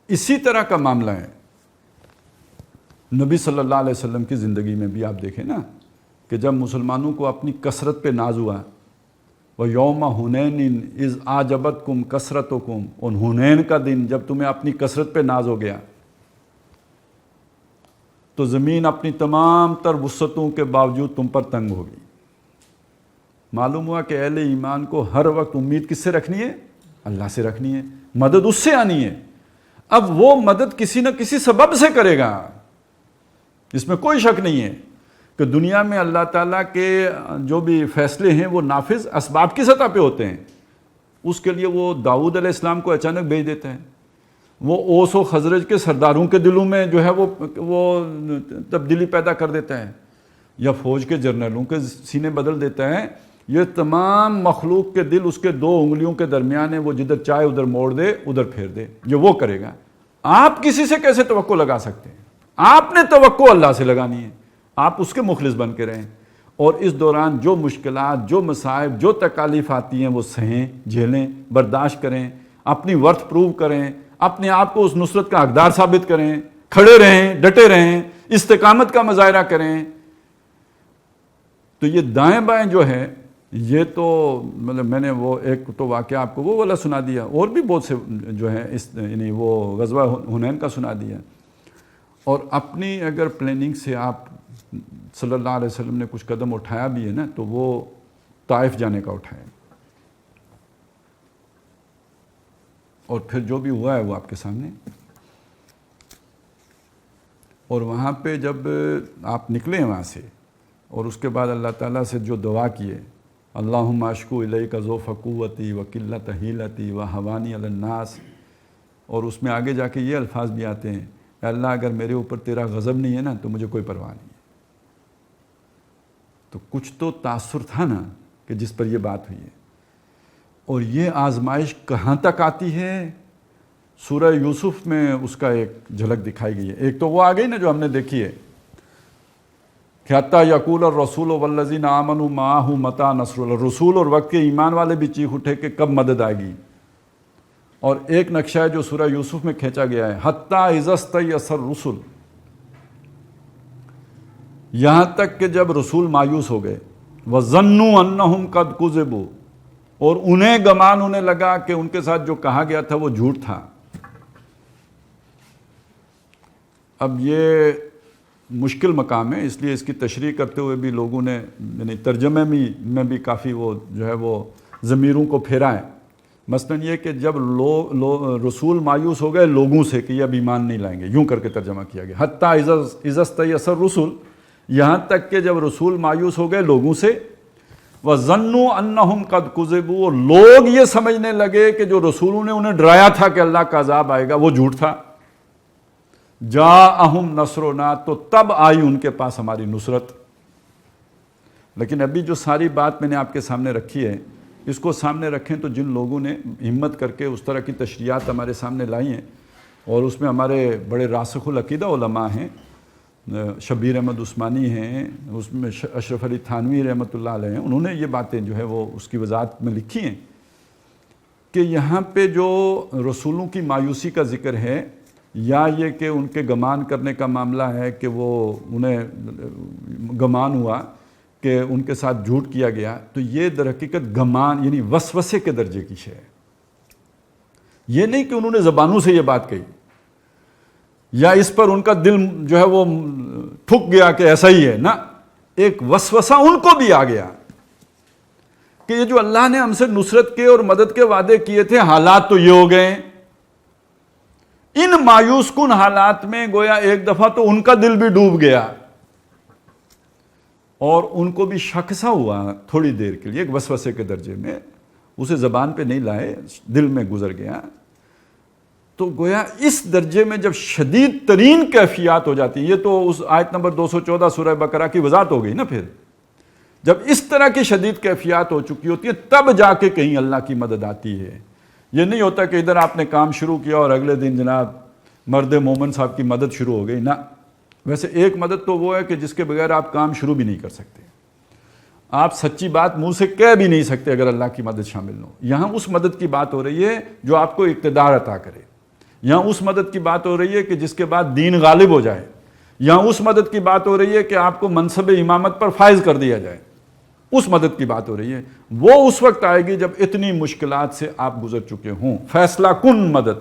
اسی طرح کا معاملہ ہے نبی صلی اللہ علیہ وسلم کی زندگی میں بھی۔ آپ دیکھیں نا کہ جب مسلمانوں کو اپنی کثرت پہ ناز ہوا، وَيَوْمَ حُنَيْنٍ إِذْ أَعْجَبَتْكُمْ كَثْرَتُكُمْ، اور حنین کا دن جب تمہیں اپنی کثرت پہ ناز ہو گیا تو زمین اپنی تمام تر وسعتوں کے باوجود تم پر تنگ ہو گئی۔ معلوم ہوا کہ اہل ایمان کو ہر وقت امید کس سے رکھنی ہے؟ اللہ سے رکھنی ہے، مدد اس سے آنی ہے۔ اب وہ مدد کسی نہ کسی سبب سے کرے گا، اس میں کوئی شک نہیں ہے کہ دنیا میں اللہ تعالیٰ کے جو بھی فیصلے ہیں وہ نافذ اسباب کی سطح پہ ہوتے ہیں۔ اس کے لیے وہ داؤد علیہ السلام کو اچانک بھیج دیتا ہے، وہ اوس و خزرج کے سرداروں کے دلوں میں جو ہے وہ تبدیلی پیدا کر دیتا ہے، یا فوج کے جرنلوں کے سینے بدل دیتا ہے۔ یہ تمام مخلوق کے دل اس کے دو انگلیوں کے درمیان ہے، وہ جدھر چاہے ادھر موڑ دے، ادھر پھیر دے، یہ وہ کرے گا۔ آپ کسی سے کیسے توقع لگا سکتے ہیں؟ آپ نے توقع اللہ سے لگانی ہے، آپ اس کے مخلص بن کے رہیں، اور اس دوران جو مشکلات، جو مصائب، جو تکالیف آتی ہیں وہ سہیں، جھیلیں، برداشت کریں، اپنی ورتھ پروو کریں، اپنے آپ کو اس نصرت کا حقدار ثابت کریں، کھڑے رہیں، ڈٹے رہیں، استقامت کا مظاہرہ کریں۔ تو یہ دائیں بائیں جو ہے یہ تو مطلب میں نے وہ ایک تو واقعہ آپ کو وہ والا سنا دیا، اور بھی بہت سے جو ہیں اس یعنی وہ غزوہ حنین کا سنا دیا. اور اپنی اگر پلاننگ سے آپ صلی اللہ علیہ وسلم نے کچھ قدم اٹھایا بھی ہے نا تو وہ طائف جانے کا اٹھایا، اور پھر جو بھی ہوا ہے وہ آپ کے سامنے. اور وہاں پہ جب آپ نکلے وہاں سے اور اس کے بعد اللہ تعالیٰ سے جو دعا کیے، اللہم اشکو الیک ضعف قوتی و قلت حیلتی و ہوانی علی الناس، اور اس میں آگے جا کے یہ الفاظ بھی آتے ہیں، اے اللہ اگر میرے اوپر تیرا غضب نہیں ہے نا تو مجھے کوئی پرواہ نہیں ہے. تو کچھ تو تاثر تھا نا کہ جس پر یہ بات ہوئی ہے. اور یہ آزمائش کہاں تک آتی ہے؟ سورہ یوسف میں اس کا ایک جھلک دکھائی گئی ہے. ایک تو وہ آ گئی نا جو ہم نے دیکھی ہے کہ حتیٰ یقول الرسول والذین آمنوا معہ متی نصر اللہ، رسول اور وقت کے ایمان والے بھی چیخ اٹھے کہ کب مدد آئے گی. اور ایک نقشہ ہے جو سورہ یوسف میں کھینچا گیا ہے، حتیٰ اذا استیأس الرسل، یہاں تک کہ جب رسول مایوس ہو گئے، وظنوا انہم قد کذبوا، اور انہیں گمان ہونے لگا کہ ان کے ساتھ جو کہا گیا تھا وہ جھوٹ تھا. اب یہ مشکل مقام ہے، اس لیے اس کی تشریح کرتے ہوئے بھی لوگوں نے یعنی ترجمے میں بھی کافی وہ جو ہے وہ ضمیروں کو پھیرا ہے. مثلاً یہ کہ جب رسول مایوس ہو گئے لوگوں سے کہ یہ اب ایمان نہیں لائیں گے، یوں کر کے ترجمہ کیا گیا، حتیٰ اذا استیأس الرسل، یہاں تک کہ جب رسول مایوس ہو گئے لوگوں سے، وَظَنُّوا أَنَّهُمْ قَدْ كُذِبُوا، اور لوگ یہ سمجھنے لگے کہ جو رسولوں نے انہیں ڈرایا تھا کہ اللہ کا عذاب آئے گا وہ جھوٹ تھا. جَاءَهُمْ نَصْرُنَا، تو تب آئی ان کے پاس ہماری نصرت. لیکن ابھی جو ساری بات میں نے آپ کے سامنے رکھی ہے، اس کو سامنے رکھیں تو جن لوگوں نے ہمت کر کے اس طرح کی تشریحات ہمارے سامنے لائی ہیں، اور اس میں ہمارے بڑے راسخ العقیدہ علماء ہیں، شبیر احمد عثمانی ہیں، اس میں اشرف علی تھانوی رحمۃ اللہ علیہ ہیں، انہوں نے یہ باتیں جو ہے وہ اس کی وضاحت میں لکھی ہیں کہ یہاں پہ جو رسولوں کی مایوسی کا ذکر ہے، یا یہ کہ ان کے گمان کرنے کا معاملہ ہے کہ وہ انہیں گمان ہوا کہ ان کے ساتھ جھوٹ کیا گیا، تو یہ در حقیقت گمان یعنی وسوسے کے درجے کی شے ہے. یہ نہیں کہ انہوں نے زبانوں سے یہ بات کہی یا اس پر ان کا دل جو ہے وہ ٹھک گیا کہ ایسا ہی ہے، نہ، ایک وسوسہ ان کو بھی آ گیا کہ یہ جو اللہ نے ہم سے نصرت کے اور مدد کے وعدے کیے تھے، حالات تو یہ ہو گئے. ان مایوس کن حالات میں گویا ایک دفعہ تو ان کا دل بھی ڈوب گیا اور ان کو بھی شک سا ہوا تھوڑی دیر کے لیے، ایک وسوسے کے درجے میں، اسے زبان پہ نہیں لائے، دل میں گزر گیا. تو گویا اس درجے میں جب شدید ترین کیفیات ہو جاتی ہیں، یہ تو اس آیت نمبر 214 سورہ بقرہ کی وضاحت ہو گئی نا. پھر جب اس طرح کی شدید کیفیات ہو چکی ہوتی ہے تب جا کے کہیں اللہ کی مدد آتی ہے. یہ نہیں ہوتا کہ ادھر آپ نے کام شروع کیا اور اگلے دن جناب مرد مومن صاحب کی مدد شروع ہو گئی، نہ. ویسے ایک مدد تو وہ ہے کہ جس کے بغیر آپ کام شروع بھی نہیں کر سکتے، آپ سچی بات منہ سے کہہ بھی نہیں سکتے اگر اللہ کی مدد شامل نہ ہو. یہاں اس مدد کی بات ہو رہی ہے جو آپ کو اقتدار عطا کرے. یہاں اس مدد کی بات ہو رہی ہے کہ جس کے بعد دین غالب ہو جائے. یہاں اس مدد کی بات ہو رہی ہے کہ آپ کو منصب امامت پر فائز کر دیا جائے. اس مدد کی بات ہو رہی ہے. وہ اس وقت آئے گی جب اتنی مشکلات سے آپ گزر چکے ہوں. فیصلہ کن مدد،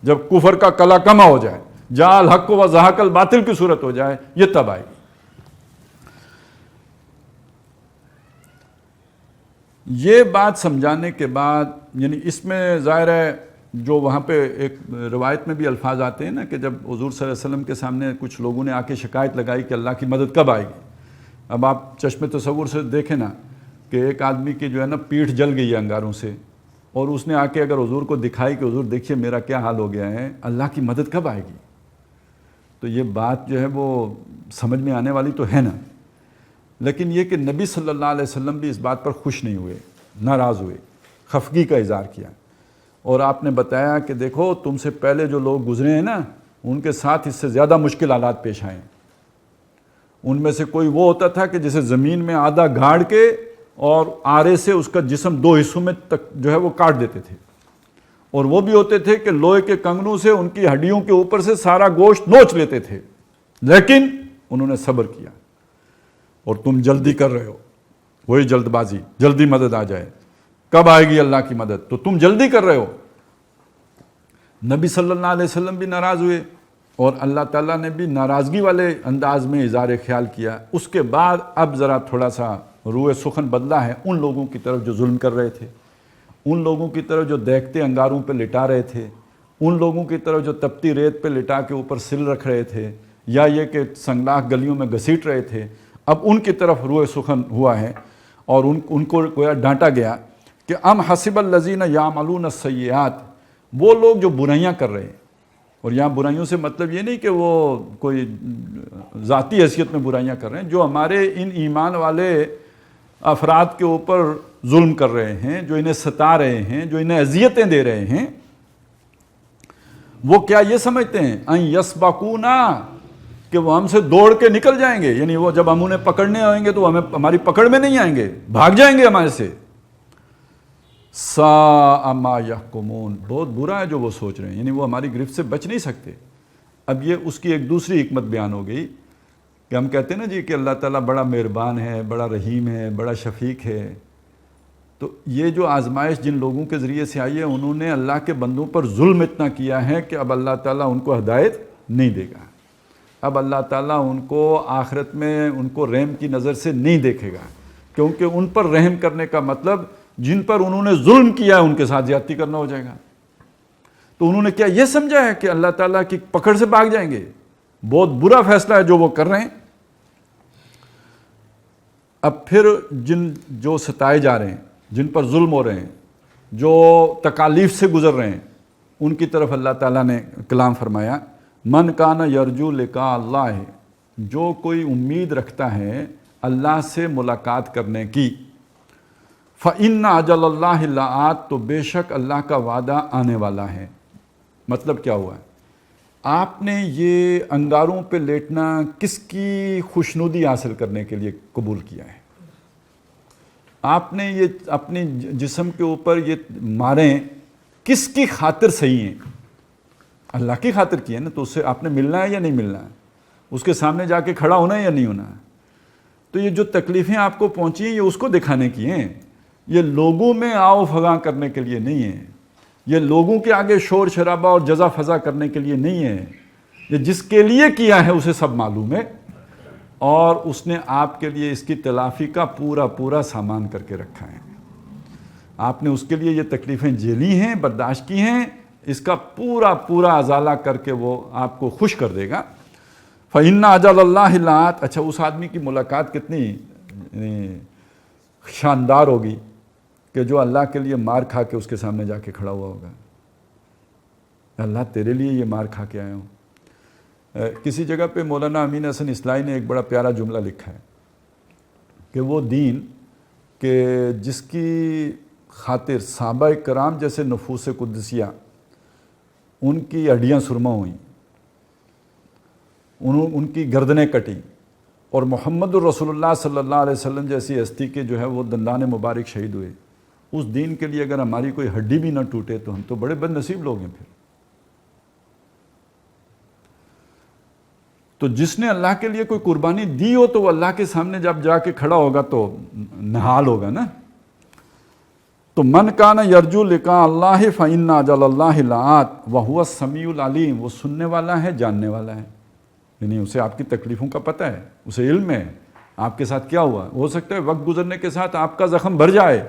جب کفر کا کلا کما ہو جائے، جاء الحق و زہق الباطل کی صورت ہو جائے، یہ تب آئے گی. یہ بات سمجھانے کے بعد یعنی اس میں ظاہر ہے جو وہاں پہ ایک روایت میں بھی الفاظ آتے ہیں نا کہ جب حضور صلی اللہ علیہ وسلم کے سامنے کچھ لوگوں نے آ کے شکایت لگائی کہ اللہ کی مدد کب آئے گی. اب آپ چشم تصور سے دیکھیں نا کہ ایک آدمی کی جو ہے نا پیٹھ جل گئی ہے انگاروں سے، اور اس نے آ کے اگر حضور کو دکھائی کہ حضور دیکھیے میرا کیا حال ہو گیا ہے، اللہ کی مدد کب آئے گی، تو یہ بات جو ہے وہ سمجھ میں آنے والی تو ہے نا. لیکن یہ کہ نبی صلی اللہ علیہ وسلم بھی اس بات پر خوش نہیں ہوئے، ناراض ہوئے، خفگی کا اظہار کیا. اور آپ نے بتایا کہ دیکھو تم سے پہلے جو لوگ گزرے ہیں نا ان کے ساتھ اس سے زیادہ مشکل حالات پیش آئے ہیں. ان میں سے کوئی وہ ہوتا تھا کہ جسے زمین میں آدھا گاڑ کے اور آرے سے اس کا جسم 2 حصوں میں تک جو ہے وہ کاٹ دیتے تھے، اور وہ بھی ہوتے تھے کہ لوہے کے کنگنوں سے ان کی ہڈیوں کے اوپر سے سارا گوشت نوچ لیتے تھے، لیکن انہوں نے صبر کیا. اور تم جلدی کر رہے ہو، وہی جلد بازی، جلدی مدد آ جائے، کب آئے گی اللہ کی مدد، تو تم جلدی کر رہے ہو۔ نبی صلی اللہ علیہ وسلم بھی ناراض ہوئے اور اللہ تعالیٰ نے بھی ناراضگی والے انداز میں اظہار خیال کیا۔ اس کے بعد اب ذرا تھوڑا سا روئے سخن بدلا ہے ان لوگوں کی طرف جو ظلم کر رہے تھے، ان لوگوں کی طرف جو دیکھتے انگاروں پہ لٹا رہے تھے، ان لوگوں کی طرف جو تپتی ریت پہ لٹا کے اوپر سل رکھ رہے تھے، یا یہ کہ سنگلاخ گلیوں میں گھسیٹ رہے تھے، اب ان کی طرف روئے سخن ہوا ہے اور ان کو گویا ڈانٹا گیا کہ ام حسب الذین یعملون السیئات، وہ لوگ جو برائیاں کر رہے ہیں، اور یہاں برائیوں سے مطلب یہ نہیں کہ وہ کوئی ذاتی حیثیت میں برائیاں کر رہے ہیں، جو ہمارے ان ایمان والے افراد کے اوپر ظلم کر رہے ہیں، جو انہیں ستا رہے ہیں، جو انہیں اذیتیں دے رہے ہیں، وہ کیا یہ سمجھتے ہیں ان یسبقونا، کہ وہ ہم سے دوڑ کے نکل جائیں گے، یعنی وہ جب ہم انہیں پکڑنے آئیں گے تو ہماری پکڑ میں نہیں آئیں گے، بھاگ جائیں گے ہمارے سے۔ ساء ما یحکمون، بہت برا ہے جو وہ سوچ رہے ہیں، یعنی وہ ہماری گرفت سے بچ نہیں سکتے۔ اب یہ اس کی ایک دوسری حکمت بیان ہو گئی کہ ہم کہتے ہیں نا جی کہ اللہ تعالیٰ بڑا مہربان ہے، بڑا رحیم ہے، بڑا شفیق ہے، تو یہ جو آزمائش جن لوگوں کے ذریعے سے آئی ہے، انہوں نے اللہ کے بندوں پر ظلم اتنا کیا ہے کہ اب اللہ تعالیٰ ان کو ہدایت نہیں دے گا، اب اللہ تعالیٰ ان کو آخرت میں ان کو رحم کی نظر سے نہیں دیکھے گا، کیونکہ ان پر رحم کرنے کا مطلب جن پر انہوں نے ظلم کیا ہے ان کے ساتھ زیادتی کرنا ہو جائے گا۔ تو انہوں نے کیا یہ سمجھا ہے کہ اللہ تعالیٰ کی پکڑ سے بھاگ جائیں گے؟ بہت برا فیصلہ ہے جو وہ کر رہے ہیں۔ اب پھر جو ستائے جا رہے ہیں، جن پر ظلم ہو رہے ہیں، جو تکالیف سے گزر رہے ہیں، ان کی طرف اللہ تعالیٰ نے کلام فرمایا، من کان یرجو لقاء اللہ، جو کوئی امید رکھتا ہے اللہ سے ملاقات کرنے کی، فإن اجل اللہ لآت، تو بے شک اللہ کا وعدہ آنے والا ہے۔ مطلب کیا ہوا ہے؟ آپ نے یہ انگاروں پہ لیٹنا کس کی خوشنودی حاصل کرنے کے لیے قبول کیا ہے؟ آپ نے یہ اپنے جسم کے اوپر یہ ماریں کس کی خاطر صحیح ہیں؟ اللہ کی خاطر کی ہے نا، تو اس سے آپ نے ملنا ہے یا نہیں ملنا ہے؟ اس کے سامنے جا کے کھڑا ہونا ہے یا نہیں ہونا ہے؟ تو یہ جو تکلیفیں آپ کو پہنچی ہیں یہ اس کو دکھانے کی ہیں، یہ لوگوں میں آؤ فغاں کرنے کے لیے نہیں ہے، یہ لوگوں کے آگے شور شرابہ اور جزا فضا کرنے کے لیے نہیں ہے، یہ جس کے لیے کیا ہے اسے سب معلوم ہے، اور اس نے آپ کے لیے اس کی تلافی کا پورا سامان کر کے رکھا ہے۔ آپ نے اس کے لیے یہ تکلیفیں جھیلی ہیں، برداشت کی ہیں، اس کا پورا ازالہ کر کے وہ آپ کو خوش کر دے گا۔ فإن اجل اللہ لآت، اچھا اس آدمی کی ملاقات کتنی شاندار ہوگی کہ جو اللہ کے لیے مار کھا کے اس کے سامنے جا کے کھڑا ہوا ہوگا، اللہ تیرے لیے یہ مار کھا کے آیا ہوں۔ کسی جگہ پہ مولانا امین حسن اصلاحی نے ایک بڑا پیارا جملہ لکھا ہے کہ وہ دین کہ جس کی خاطر صحابہ کرام جیسے نفوس قدسیہ ان کی ہڈیاں سرما ہوئیں، ان کی گردنیں کٹیں، اور محمد الرسول اللہ صلی اللہ علیہ وسلم جیسی ہستی کے جو ہے وہ دندان مبارک شہید ہوئے، اس دین کے لیے اگر ہماری کوئی ہڈی بھی نہ ٹوٹے تو ہم تو بڑے بد نصیب لوگ ہیں۔ پھر تو جس نے اللہ کے لیے کوئی قربانی دی ہو تو وہ اللہ کے سامنے جب جا کے کھڑا ہوگا تو نہال ہوگا نا۔ تو من کان یرجو لقاء اللہ فإن اجل اللہ لآت وہو السمیع العلیم، وہ سننے والا ہے، جاننے والا ہے، یعنی اسے آپ کی تکلیفوں کا پتہ ہے، اسے علم ہے آپ کے ساتھ کیا ہوا۔ ہو سکتا ہے وقت گزرنے کے ساتھ آپ کا زخم بھر جائے،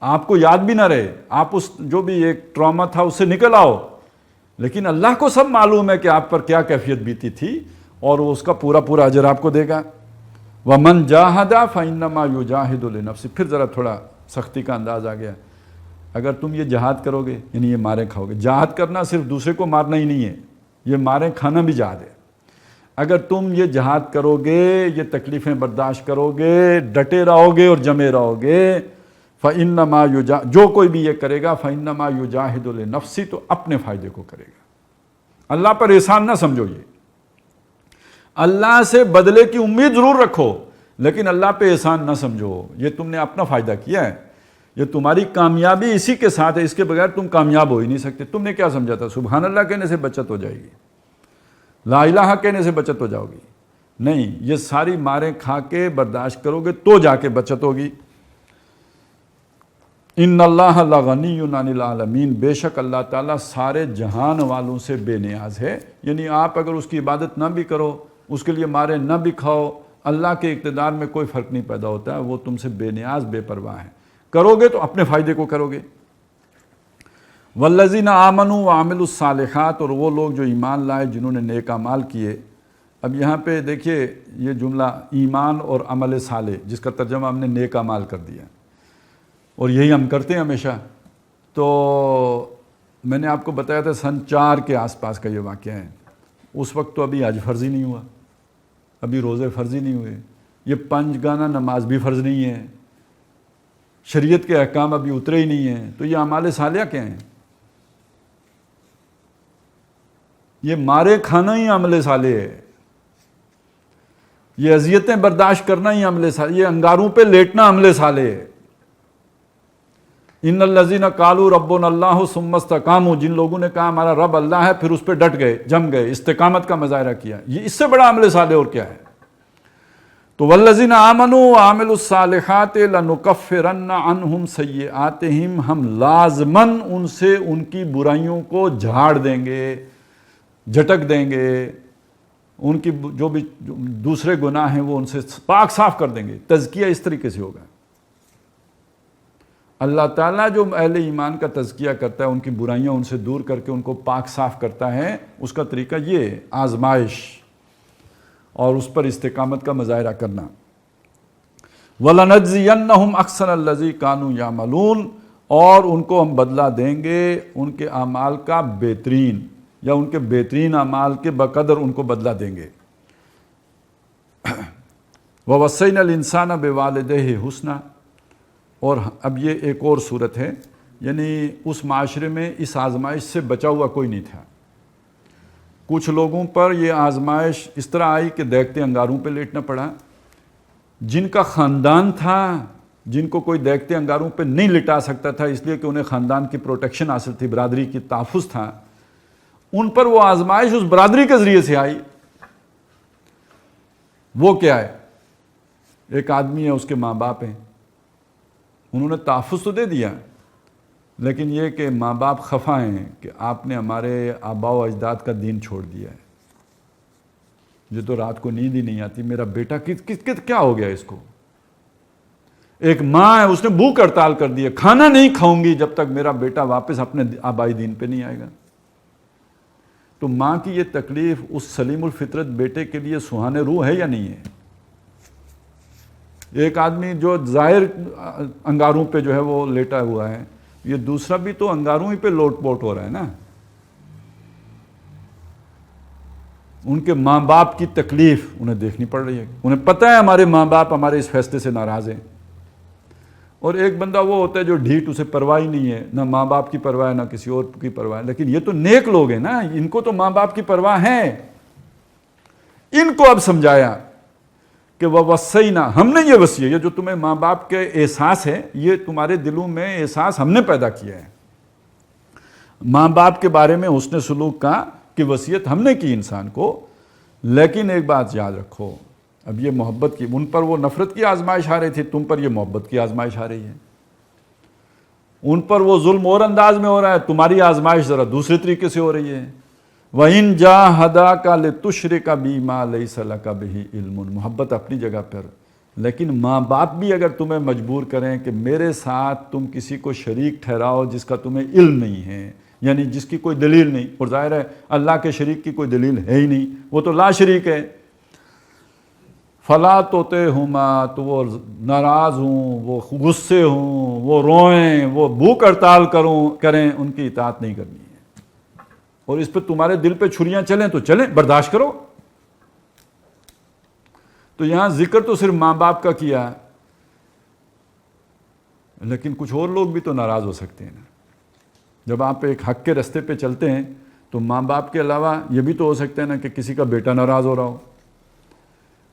آپ کو یاد بھی نہ رہے، آپ اس جو بھی ایک ٹراما تھا اس سے نکل آؤ، لیکن اللہ کو سب معلوم ہے کہ آپ پر کیا کیفیت بیتی تھی، اور وہ اس کا پورا اجر آپ کو دے گا۔ وَمَنْ جَاهَدَ فَإِنَّمَا يُجَاهِدُ لِنَفْسِهِ، پھر ذرا تھوڑا سختی کا انداز آ گیا۔ اگر تم یہ جہاد کرو گے یعنی یہ ماریں کھاؤ گے، جہاد کرنا صرف دوسرے کو مارنا ہی نہیں ہے، یہ ماریں کھانا بھی جہاد ہے۔ اگر تم یہ جہاد کرو گے، یہ تکلیفیں برداشت کرو گے، ڈٹے رہو گے اور جمے رہو گے، فَإِنَّمَا جو کوئی بھی یہ کرے گا فَإِنَّمَا يُجَاهِدُ لِنَفْسِهِ، تو اپنے فائدے کو کرے گا۔ اللہ پر احسان نہ سمجھو، یہ اللہ سے بدلے کی امید ضرور رکھو لیکن اللہ پہ احسان نہ سمجھو، یہ تم نے اپنا فائدہ کیا ہے، یہ تمہاری کامیابی اسی کے ساتھ ہے، اس کے بغیر تم کامیاب ہو ہی نہیں سکتے۔ تم نے کیا سمجھا تھا؟ سبحان اللہ کہنے سے بچت ہو جائے گی، لا الہ کہنے سے بچت ہو جاؤ گی، نہیں، یہ ساری ماریں کھا کے برداشت کرو گے تو جا کے بچت ہوگی۔ ان اللہ لغنی عن العالمین، بے شک اللہ تعالیٰ سارے جہان والوں سے بے نیاز ہے۔ یعنی آپ اگر اس کی عبادت نہ بھی کرو، اس کے لیے مارے نہ بھی کھاؤ، اللہ کے اقتدار میں کوئی فرق نہیں پیدا ہوتا ہے، وہ تم سے بے نیاز بے پرواہ ہے۔ کرو گے تو اپنے فائدے کو کرو گے۔ والذین آمنوا وعملوا الصالحات، اور وہ لوگ جو ایمان لائے جنہوں نے نیک اعمال کیے۔ اب یہاں پہ دیکھیے یہ جملہ ایمان اور عمل صالح، جس کا ترجمہ ہم نے نیک اعمال کر دیا، اور یہی ہم کرتے ہیں ہمیشہ۔ تو میں نے آپ کو بتایا تھا سن 4 کے آس پاس کا یہ واقعہ ہے۔ اس وقت تو ابھی حج فرض ہی نہیں ہوا، ابھی روزے فرض ہی نہیں ہوئے، یہ 5 گانا نماز بھی فرض نہیں ہے، شریعت کے احکام ابھی اترے ہی نہیں ہیں۔ تو یہ اعمال صالحہ کیا ہیں؟ یہ مارے کھانا ہی عمل صالح ہے، یہ اذیتیں برداشت کرنا ہی عمل صالح، یہ انگاروں پہ لیٹنا عمل صالح ہے۔ ان الذین قالوا ربنا اللہ ثم استقاموا، جن لوگوں نے کہا ہمارا رب اللہ ہے پھر اس پہ ڈٹ گئے، جم گئے، استقامت کا مظاہرہ کیا، یہ اس سے بڑا عمل صالح اور کیا ہے؟ تو والذین آمنوا وعملوا الصالحات لنکفرن عنہم سیئاتہم، ہم لازماً ان سے ان کی برائیوں کو جھاڑ دیں گے، جھٹک دیں گے، ان کی جو بھی دوسرے گناہ ہیں وہ ان سے پاک صاف کر دیں گے۔ تزکیہ اس طریقے سے ہوگا۔ اللہ تعالیٰ جو اہل ایمان کا تزکیہ کرتا ہے، ان کی برائیاں ان سے دور کر کے ان کو پاک صاف کرتا ہے، اس کا طریقہ یہ ہے، آزمائش اور اس پر استقامت کا مظاہرہ کرنا۔ وَلَنَجْزِيَنَّهُمْ أَحْسَنَ الَّذِي كَانُوا يَعْمَلُونَ، اور ان کو ہم بدلہ دیں گے ان کے اعمال کا بہترین، یا ان کے بہترین اعمال کے بقدر ان کو بدلہ دیں گے۔ وَوَصَّيْنَا الْإِنسَانَ بِوَالِدَيْهِ حُسْنًا، اور اب یہ ایک اور صورت ہے، یعنی اس معاشرے میں اس آزمائش سے بچا ہوا کوئی نہیں تھا۔ کچھ لوگوں پر یہ آزمائش اس طرح آئی کہ دیکھتے انگاروں پہ لیٹنا پڑا۔ جن کا خاندان تھا، جن کو کوئی دیکھتے انگاروں پہ نہیں لٹا سکتا تھا اس لیے کہ انہیں خاندان کی پروٹیکشن حاصل تھی، برادری کی تحفظ تھا، ان پر وہ آزمائش اس برادری کے ذریعے سے آئی۔ وہ کیا ہے؟ ایک آدمی ہے، اس کے ماں باپ ہیں، انہوں نے تحفظ تو دے دیا، لیکن یہ کہ ماں باپ خفا ہیں کہ آپ نے ہمارے آباء و اجداد کا دین چھوڑ دیا ہے، یہ تو رات کو نیند ہی نہیں آتی، میرا بیٹا کیا ہو گیا اس کو۔ ایک ماں ہے، اس نے بھوک ہڑتال کر دی ہے، کھانا نہیں کھاؤں گی جب تک میرا بیٹا واپس اپنے آبائی دین پہ نہیں آئے گا۔ تو ماں کی یہ تکلیف اس سلیم الفطرت بیٹے کے لیے سہانے روح ہے یا نہیں ہے؟ ایک آدمی جو ظاہر انگاروں پہ جو ہے وہ لیٹا ہوا ہے، یہ دوسرا بھی تو انگاروں ہی پہ لوٹ پوٹ ہو رہا ہے نا۔ ان کے ماں باپ کی تکلیف انہیں دیکھنی پڑ رہی ہے، انہیں پتہ ہے ہمارے ماں باپ ہمارے اس فیصلے سے ناراض ہیں۔ اور ایک بندہ وہ ہوتا ہے جو ڈھیٹ، اسے پرواہ ہی نہیں ہے، نہ ماں باپ کی پرواہ ہے نہ کسی اور کی پرواہ ہے، لیکن یہ تو نیک لوگ ہیں نا، ان کو تو ماں باپ کی پرواہ ہے۔ ان کو اب سمجھایا کہ وَوَصَّيْنَا، ہم نے یہ وصیت، یہ جو تمہیں ماں باپ کے احساس ہے، یہ تمہارے دلوں میں احساس ہم نے پیدا کیا ہے، ماں باپ کے بارے میں حسن سلوک کا کہ وصیت ہم نے کی انسان کو۔ لیکن ایک بات یاد رکھو، اب یہ محبت کی، ان پر وہ نفرت کی آزمائش آ رہی تھی، تم پر یہ محبت کی آزمائش آ رہی ہے۔ ان پر وہ ظلم اور انداز میں ہو رہا ہے، تمہاری آزمائش ذرا دوسرے طریقے سے ہو رہی ہے۔ وَإِن جَاهَدَاكَ لِتُشْرِكَ بِي مَا لَيْسَ لَكَ بِهِ عِلْمٌ، محبت اپنی جگہ پر، لیکن ماں باپ بھی اگر تمہیں مجبور کریں کہ میرے ساتھ تم کسی کو شریک ٹھہراؤ جس کا تمہیں علم نہیں ہے، یعنی جس کی کوئی دلیل نہیں، اور ظاہر ہے اللہ کے شریک کی کوئی دلیل ہے ہی نہیں، وہ تو لا شریک ہے، فَلَا تُطِعْهُمَا، تو وہ ناراض ہوں، وہ غصے ہوں، وہ روئیں، وہ بھوک ہڑتال کریں، ان کی اطاعت نہیں کرنی ہے۔ اور اس پہ تمہارے دل پہ چھریاں چلیں تو چلیں، برداشت کرو۔ تو یہاں ذکر تو صرف ماں باپ کا کیا، لیکن کچھ اور لوگ بھی تو ناراض ہو سکتے ہیں نا۔ جب آپ ایک حق کے رستے پہ چلتے ہیں تو ماں باپ کے علاوہ یہ بھی تو ہو سکتا ہے نا کہ کسی کا بیٹا ناراض ہو رہا ہو،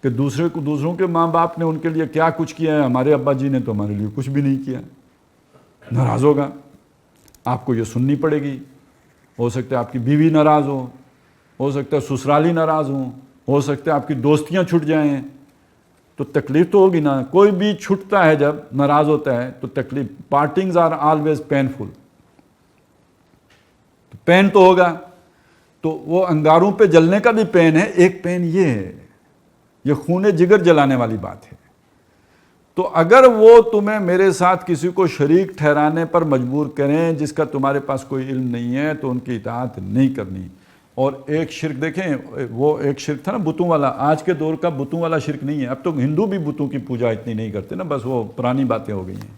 کہ دوسروں کے ماں باپ نے ان کے لیے کیا کچھ کیا ہے، ہمارے ابا جی نے تو ہمارے لیے کچھ بھی نہیں کیا، ناراض ہوگا، آپ کو یہ سننی پڑے گی۔ ہو سکتا ہے آپ کی بیوی ناراض ہو سکتا ہے سسرالی ناراض ہوں، ہو سکتا ہے آپ کی دوستیاں چھٹ جائیں تو تکلیف تو ہوگی نا. کوئی بھی چھٹتا ہے جب ناراض ہوتا ہے تو تکلیف. پارٹنگز آر آلویز پینفل. پین تو ہوگا. تو وہ انگاروں پہ جلنے کا بھی پین ہے. ایک پین یہ ہے, یہ خون جگر جلانے والی بات ہے. تو اگر وہ تمہیں میرے ساتھ کسی کو شریک ٹھہرانے پر مجبور کریں جس کا تمہارے پاس کوئی علم نہیں ہے تو ان کی اطاعت نہیں کرنی. اور ایک شرک دیکھیں, وہ ایک شرک تھا نا بتوں والا. آج کے دور کا بتوں والا شرک نہیں ہے. اب تو ہندو بھی بتوں کی پوجا اتنی نہیں کرتے نا, بس وہ پرانی باتیں ہو گئی ہیں.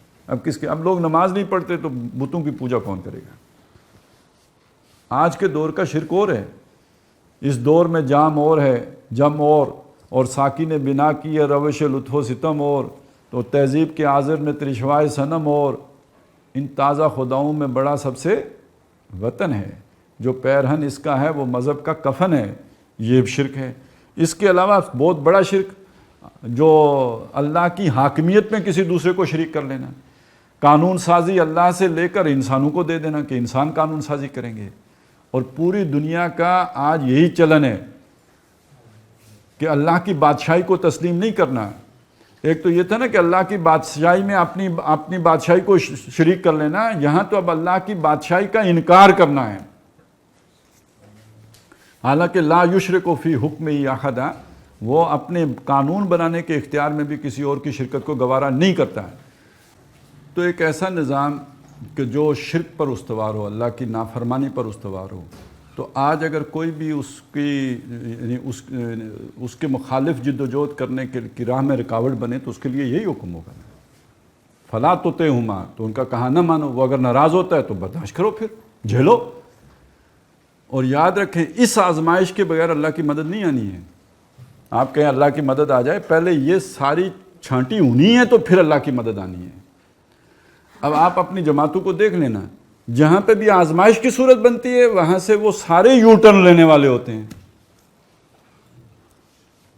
اب لوگ نماز نہیں پڑھتے تو بتوں کی پوجا کون کرے گا. آج کے دور کا شرک اور ہے. اس دور میں جام اور ہے, جم اور ساکی نے بنا کی ہے روش لطف و ستم اور. تو تہذیب کے آذر نے ترشوائے صنم اور. ان تازہ خداؤں میں بڑا سب سے وطن ہے. جو پیرہن اس کا ہے وہ مذہب کا کفن ہے. یہ شرک ہے. اس کے علاوہ بہت بڑا شرک جو اللہ کی حاکمیت میں کسی دوسرے کو شریک کر لینا. قانون سازی اللہ سے لے کر انسانوں کو دے دینا کہ انسان قانون سازی کریں گے. اور پوری دنیا کا آج یہی چلن ہے کہ اللہ کی بادشاہی کو تسلیم نہیں کرنا. ایک تو یہ تھا نا کہ اللہ کی بادشاہی میں اپنی بادشاہی کو شریک کر لینا. یہاں تو اب اللہ کی بادشاہی کا انکار کرنا ہے. حالانکہ لا یشرک فی حکمہ احدا, وہ اپنے قانون بنانے کے اختیار میں بھی کسی اور کی شرکت کو گوارا نہیں کرتا ہے. تو ایک ایسا نظام کہ جو شرک پر استوار ہو, اللہ کی نافرمانی پر استوار ہو, تو آج اگر کوئی بھی اس کے مخالف جد و جہد کرنے کی راہ میں رکاوٹ بنے تو اس کے لیے یہی حکم ہوگا, فلا تطعہما, تو ان کا کہا نہ مانو. وہ اگر ناراض ہوتا ہے تو برداشت کرو, پھر جھیلو. اور یاد رکھیں اس آزمائش کے بغیر اللہ کی مدد نہیں آنی ہے. آپ کہیں اللہ کی مدد آ جائے, پہلے یہ ساری چھانٹی ہونی ہے تو پھر اللہ کی مدد آنی ہے. اب آپ اپنی جماعتوں کو دیکھ لینا, جہاں پہ بھی آزمائش کی صورت بنتی ہے وہاں سے وہ سارے یو ٹرن لینے والے ہوتے ہیں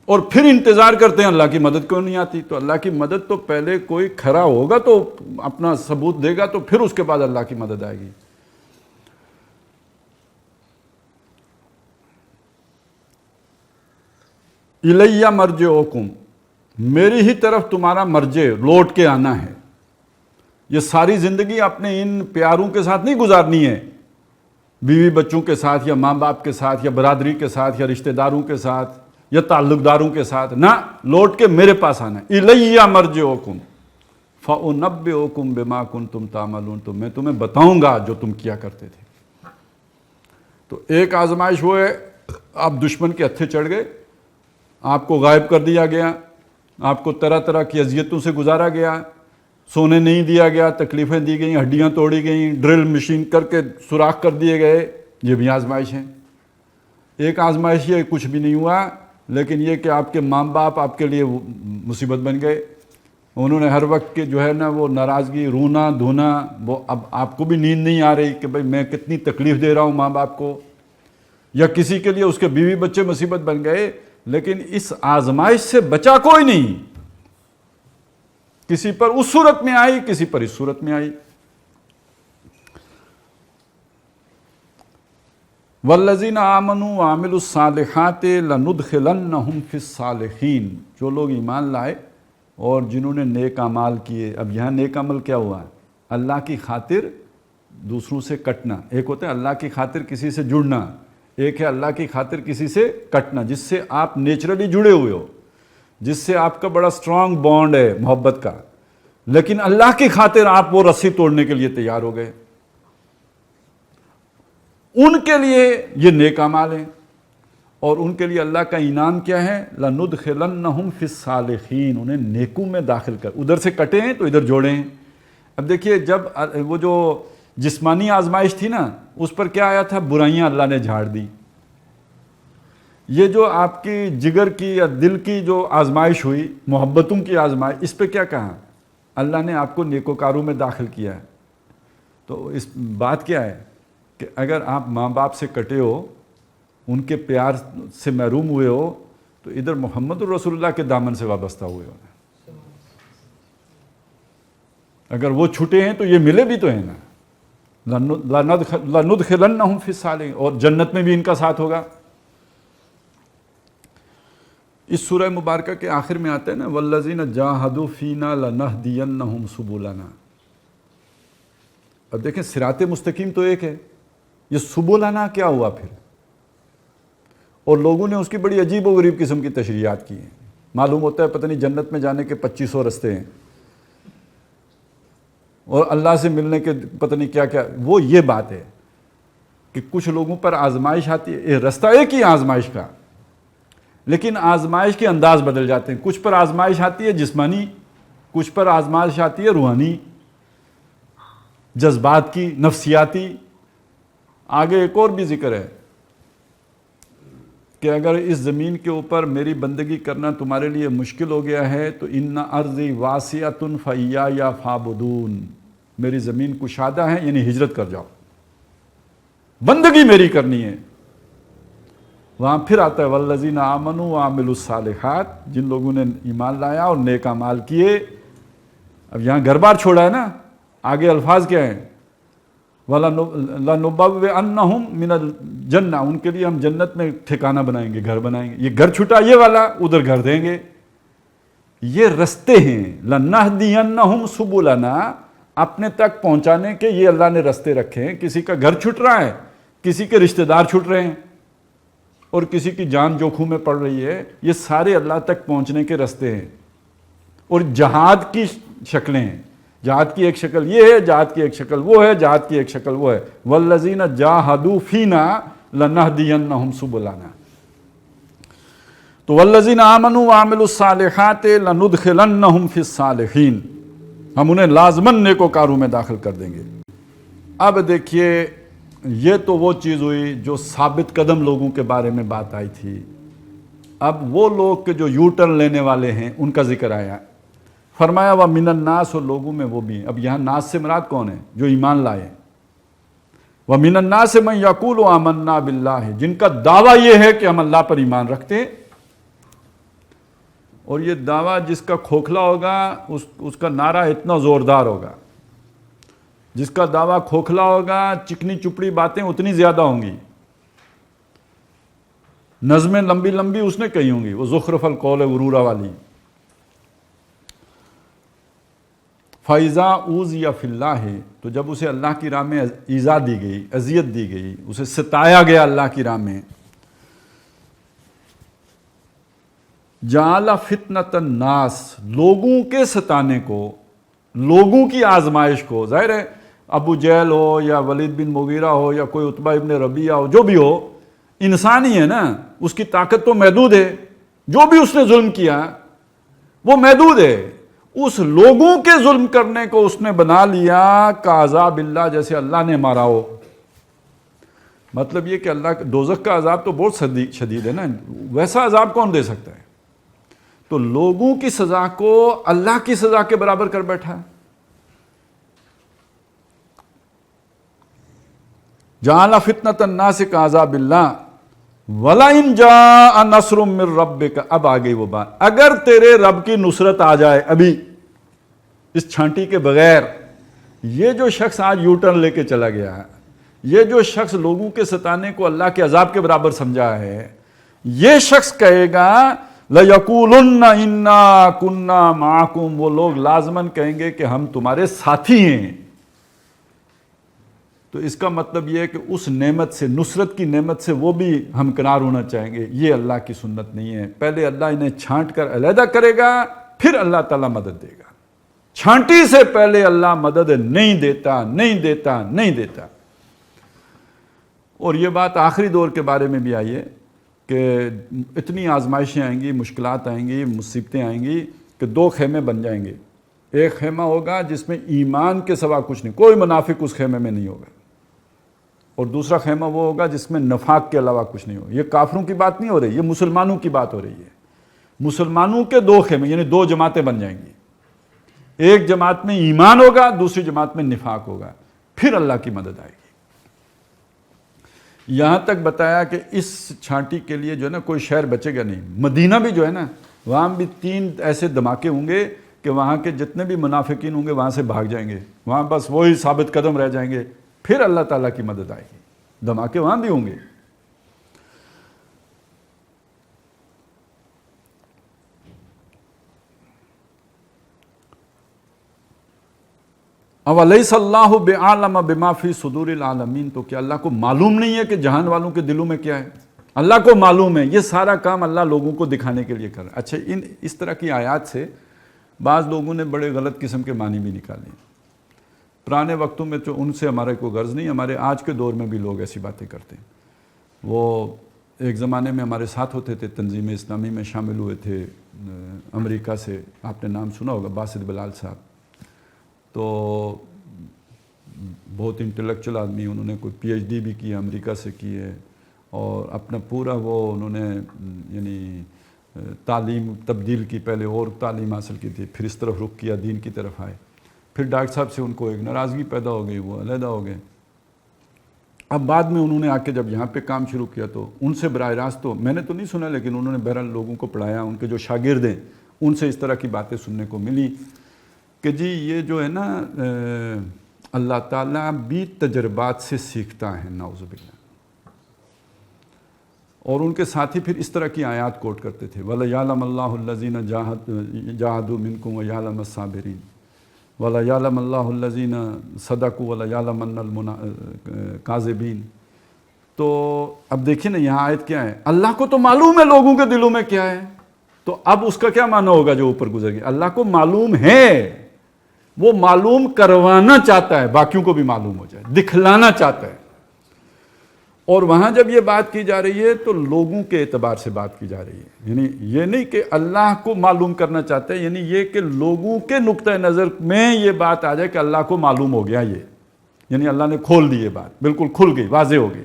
اور پھر انتظار کرتے ہیں اللہ کی مدد کیوں نہیں آتی. تو اللہ کی مدد تو پہلے کوئی کھڑا ہوگا تو اپنا ثبوت دے گا تو پھر اس کے بعد اللہ کی مدد آئے گی. الیہ مرجعکم, میری ہی طرف تمہارا مرجع لوٹ کے آنا ہے. یہ ساری زندگی اپنے ان پیاروں کے ساتھ نہیں گزارنی ہے, بیوی بچوں کے ساتھ یا ماں باپ کے ساتھ یا برادری کے ساتھ یا رشتہ داروں کے ساتھ یا تعلق داروں کے ساتھ. نہ, لوٹ کے میرے پاس آنا ہے. الیہ مرجعکم فأنبئکم بما کنتم تعملون, تو میں تمہیں بتاؤں گا جو تم کیا کرتے تھے. تو ایک آزمائش وہ ہے, آپ دشمن کے ہتھے چڑھ گئے, آپ کو غائب کر دیا گیا, آپ کو طرح طرح کی اذیتوں سے گزارا گیا, سونے نہیں دیا گیا, تکلیفیں دی گئیں, ہڈیاں توڑی گئیں, ڈرل مشین کر کے سوراخ کر دیے گئے. یہ بھی آزمائش ہیں. ایک آزمائش یہ کچھ بھی نہیں ہوا, لیکن یہ کہ آپ کے ماں باپ آپ کے لیے مصیبت بن گئے. انہوں نے ہر وقت کے جو ہے نا وہ ناراضگی, رونا دھونا, وہ اب آپ کو بھی نیند نہیں آ رہی کہ بھئی میں کتنی تکلیف دے رہا ہوں ماں باپ کو. یا کسی کے لیے اس کے بیوی بچے مصیبت بن گئے, لیکن اس آزمائش سے بچا کوئی نہیں. کسی پر اس صورت میں آئی, کسی پر اس صورت میں آئی. والذین آمنوا وعملوا الصالحات لندخلنہم فی الصالحین, جو لوگ ایمان لائے اور جنہوں نے نیک اعمال کیے. اب یہاں نیک عمل کیا ہوا؟ اللہ کی خاطر دوسروں سے کٹنا. ایک ہوتا ہے اللہ کی خاطر کسی سے جڑنا, ایک ہے اللہ کی خاطر کسی سے کٹنا جس سے آپ نیچرلی جڑے ہوئے ہو, جس سے آپ کا بڑا سٹرانگ بانڈ ہے محبت کا, لیکن اللہ کی خاطر آپ وہ رسی توڑنے کے لیے تیار ہو گئے. ان کے لیے یہ نیک اعمال ہیں, اور ان کے لیے اللہ کا انعام کیا ہے؟ لندخلنہم فی الصالحین, انہیں نیکوں میں داخل کر. ادھر سے کٹے ہیں تو ادھر جوڑے ہیں. اب دیکھیے, جب وہ جو جسمانی آزمائش تھی نا, اس پر کیا آیا تھا؟ برائیاں اللہ نے جھاڑ دی. یہ جو آپ کی جگر کی یا دل کی جو آزمائش ہوئی, محبتوں کی آزمائش, اس پہ کیا کہا؟ اللہ نے آپ کو نیکوکاروں میں داخل کیا ہے. تو اس بات کیا ہے کہ اگر آپ ماں باپ سے کٹے ہو, ان کے پیار سے محروم ہوئے ہو, تو ادھر محمد الرسول اللہ کے دامن سے وابستہ ہوئے ہو. اگر وہ چھٹے ہیں تو یہ ملے بھی تو ہیں نا. لندخلنہم فی الصالحین, اور جنت میں بھی ان کا ساتھ ہوگا. اس سورہ مبارکہ کے آخر میں آتا ہے نا والذین جاہدوا فینا لنہدینہم سبلنا. اب دیکھیں صراط مستقیم تو ایک ہے، یہ سبلنا کیا ہوا پھر؟ اور لوگوں نے اس کی بڑی عجیب و غریب قسم کی تشریحات کی ہیں. معلوم ہوتا ہے پتہ نہیں جنت میں جانے کے 2500 رستے ہیں اور اللہ سے ملنے کے پتہ نہیں کیا کیا. وہ یہ بات ہے کہ کچھ لوگوں پر آزمائش آتی ہے، رستہ ایک ہی آزمائش کا، لیکن آزمائش کے انداز بدل جاتے ہیں. کچھ پر آزمائش آتی ہے جسمانی، کچھ پر آزمائش آتی ہے روحانی، جذبات کی، نفسیاتی. آگے ایک اور بھی ذکر ہے کہ اگر اس زمین کے اوپر میری بندگی کرنا تمہارے لیے مشکل ہو گیا ہے تو ان ارضی واسعۃ فایایا فاعبدون، میری زمین کشادہ ہے، یعنی ہجرت کر جاؤ، بندگی میری کرنی ہے. وہاں پھر آتا ہے والذین آمنوا وعملوا الصالحات، جن لوگوں نے ایمان لایا اور نیک اعمال کیے. اب یہاں گھر بار چھوڑا ہے نا، آگے الفاظ کیا ہیں؟ وَلَنُبَوِّئَنَّهُم مِّنَ الْجَنَّةِ، ان کے لیے ہم جنت میں ٹھکانہ بنائیں گے، گھر بنائیں گے. یہ گھر چھٹا یہ والا، ادھر گھر دیں گے. یہ رستے ہیں. لَنَّهْدِيَنَّهُمْ سُبُلَنَا، اپنے تک پہنچانے کے یہ اللہ نے رستے رکھے ہیں. کسی کا گھر چھٹ رہا ہے، کسی کے رشتہ دار چھٹ رہے ہیں، اور کسی کی جان جوکھوں میں پڑ رہی ہے. یہ سارے اللہ تک پہنچنے کے رستے ہیں. اور جہاد کی شکلیں ہیں. جہاد کی ایک شکل یہ ہے، جہاد کی ایک شکل وہ ہے، جہاد کی ایک شکل وہ ہے. والذین جاہدوا فینا لنہدینہم سبلنا. تو والذین آمنوا وعملوا الصالحات لندخلنہم فی الصالحین، ہم انہیں لازماً نیکوکاروں میں داخل کر دیں گے. اب دیکھیے یہ تو وہ چیز ہوئی جو ثابت قدم لوگوں کے بارے میں بات آئی تھی. اب وہ لوگ کہ جو یو ٹرن لینے والے ہیں ان کا ذکر آیا. فرمایا وَمِنَ النَّاسِ، اور لوگوں میں وہ بھی ہیں. اب یہاں ناس سے مراد کون ہے؟ جو ایمان لائے. وَمِنَ النَّاسِ مَن يَقُولُ آمَنَّا بِاللَّهِ، جن کا دعویٰ یہ ہے کہ ہم اللہ پر ایمان رکھتے ہیں. اور یہ دعویٰ جس کا کھوکھلا ہوگا اس کا نعرہ اتنا زوردار ہوگا. جس کا دعویٰ کھوکھلا ہوگا چکنی چپڑی باتیں اتنی زیادہ ہوں گی. نظمیں لمبی لمبی اس نے کہی ہوں گی، وہ زخرف القول غرورا والی. فَإِذَا أُوذِيَ فِي اللَّهِ، تو جب اسے اللہ کی راہ میں ایذا دی گئی، اذیت دی گئی، اسے ستایا گیا اللہ کی راہ میں. جَعَلَ فِتْنَةَ النَّاسِ، لوگوں کے ستانے کو، لوگوں کی آزمائش کو. ظاہر ہے ابو جہل ہو یا ولید بن مغیرہ ہو یا کوئی عتبہ ابن ربیعہ ہو، جو بھی ہو، انسان ہی ہے نا، اس کی طاقت تو محدود ہے. جو بھی اس نے ظلم کیا وہ محدود ہے. اس لوگوں کے ظلم کرنے کو اس نے بنا لیا کعذاب اللہ، جیسے اللہ نے مارا ہو. مطلب یہ کہ اللہ دوزخ کا عذاب تو بہت شدید ہے نا، ویسا عذاب کون دے سکتا ہے؟ تو لوگوں کی سزا کو اللہ کی سزا کے برابر کر بیٹھا. جعل فتنة الناس کعذاب اللہ وَلَئِن جَاءَ نَصْرٌ مِّن رَبِّكَ. اب آ گئی وہ بات، اگر تیرے رب کی نصرت آ جائے ابھی اس چھانٹی کے بغیر. یہ جو شخص آج یو ٹرن لے کے چلا گیا ہے، یہ جو شخص لوگوں کے ستانے کو اللہ کے عذاب کے برابر سمجھا ہے، یہ شخص کہے گا لَيَقُولُنَّ إِنَّا كُنَّا مَعَكُمْ، وہ لوگ لازماً کہیں گے کہ ہم تمہارے ساتھی ہیں. تو اس کا مطلب یہ ہے کہ اس نعمت سے، نصرت کی نعمت سے وہ بھی ہمکنار ہونا چاہیں گے. یہ اللہ کی سنت نہیں ہے. پہلے اللہ انہیں چھانٹ کر علیحدہ کرے گا، پھر اللہ تعالیٰ مدد دے گا. چھانٹی سے پہلے اللہ مدد نہیں دیتا، نہیں دیتا، نہیں دیتا. اور یہ بات آخری دور کے بارے میں بھی آئی ہے کہ اتنی آزمائشیں آئیں گی، مشکلات آئیں گی، مصیبتیں آئیں گی کہ دو خیمے بن جائیں گے. ایک خیمہ ہوگا جس میں ایمان کے سوا کچھ نہیں، کوئی منافق اس خیمے میں نہیں ہوگا. اور دوسرا خیمہ وہ ہوگا جس میں نفاق کے علاوہ کچھ نہیں ہوگا. یہ کافروں کی بات نہیں ہو رہی، یہ مسلمانوں کی بات ہو رہی ہے. مسلمانوں کے دو خیمے، یعنی دو جماعتیں بن جائیں گی. ایک جماعت میں ایمان ہوگا، دوسری جماعت میں نفاق ہوگا. پھر اللہ کی مدد آئے گی. یہاں تک بتایا کہ اس چھانٹی کے لیے جو ہے نا کوئی شہر بچے گا نہیں. مدینہ بھی جو ہے نا، وہاں بھی 3 ایسے دھماکے ہوں گے کہ وہاں کے جتنے بھی منافقین ہوں گے وہاں سے بھاگ جائیں گے. وہاں بس وہی ثابت قدم رہ جائیں گے. پھر اللہ تعالیٰ کی مدد آئے گی. دھماکے وہاں بھی ہوں گے. اولیس اللہ بعالم بما فی صدور العالمین، تو کیا اللہ کو معلوم نہیں ہے کہ جہان والوں کے دلوں میں کیا ہے؟ اللہ کو معلوم ہے، یہ سارا کام اللہ لوگوں کو دکھانے کے لیے کر رہا ہے۔ اچھا، اس طرح کی آیات سے بعض لوگوں نے بڑے غلط قسم کے معنی بھی نکالے۔ پرانے وقتوں میں تو ان سے ہمارے کوئی غرض نہیں، ہمارے آج کے دور میں بھی لوگ ایسی باتیں کرتے ہیں۔ وہ ایک زمانے میں ہمارے ساتھ ہوتے تھے، تنظیم اسلامی میں شامل ہوئے تھے، امریکہ سے، آپ نے نام سنا ہوگا، باسط بلال صاحب۔ تو بہت انٹلیکچوئل آدمی، انہوں نے کوئی پی ایچ ڈی بھی کی ہے، امریکہ سے کی ہے، اور اپنا پورا وہ انہوں نے یعنی تعلیم تبدیل کی، پہلے اور تعلیم حاصل کی تھی، پھر اس طرف رخ کیا، دین کی طرف آئے۔ پھر ڈاکٹر صاحب سے ان کو ایک ناراضگی پیدا ہو گئی، وہ علیحدہ ہو گئے۔ اب بعد میں انہوں نے آ کے جب یہاں پہ کام شروع کیا تو ان سے براہ راست، تو میں نے تو نہیں سنا، لیکن انہوں نے بہرحال لوگوں کو پڑھایا، ان کے جو شاگرد ہیں ان سے اس طرح کی باتیں سننے کو ملی کہ جی یہ جو ہے نا اللہ تعالیٰ بھی تجربات سے سیکھتا ہے، نعوذ باللہ۔ اور ان کے ساتھی پھر اس طرح کی آیات کوٹ کرتے تھے، وَلَيَعْلَمَ اللَّهُ الَّذِينَ جَاهَدُوا مِنكُمْ وَيَعْلَمَ الصَّابِرِينَ وَلَيَعْلَمَ اللَّهُ الَّذِينَ صَدَقُوا وَلَيَعْلَمَنَّ الْكَاذِبِينَ۔ تو اب دیکھیں نا یہاں آیت کیا ہے، اللہ کو تو معلوم ہے لوگوں کے دلوں میں کیا ہے، تو اب اس کا کیا معنی ہوگا جو اوپر گزر گیا؟ اللہ کو معلوم ہے، وہ معلوم کروانا چاہتا ہے، باقیوں کو بھی معلوم ہو جائے، دکھلانا چاہتا ہے۔ اور وہاں جب یہ بات کی جا رہی ہے تو لوگوں کے اعتبار سے بات کی جا رہی ہے، یعنی یہ نہیں کہ اللہ کو معلوم کرنا چاہتا ہے، یعنی یہ کہ لوگوں کے نقطہ نظر میں یہ بات آ جائے کہ اللہ کو معلوم ہو گیا، یہ یعنی اللہ نے کھول دی، یہ بات بالکل کھل گئی، واضح ہو گئی۔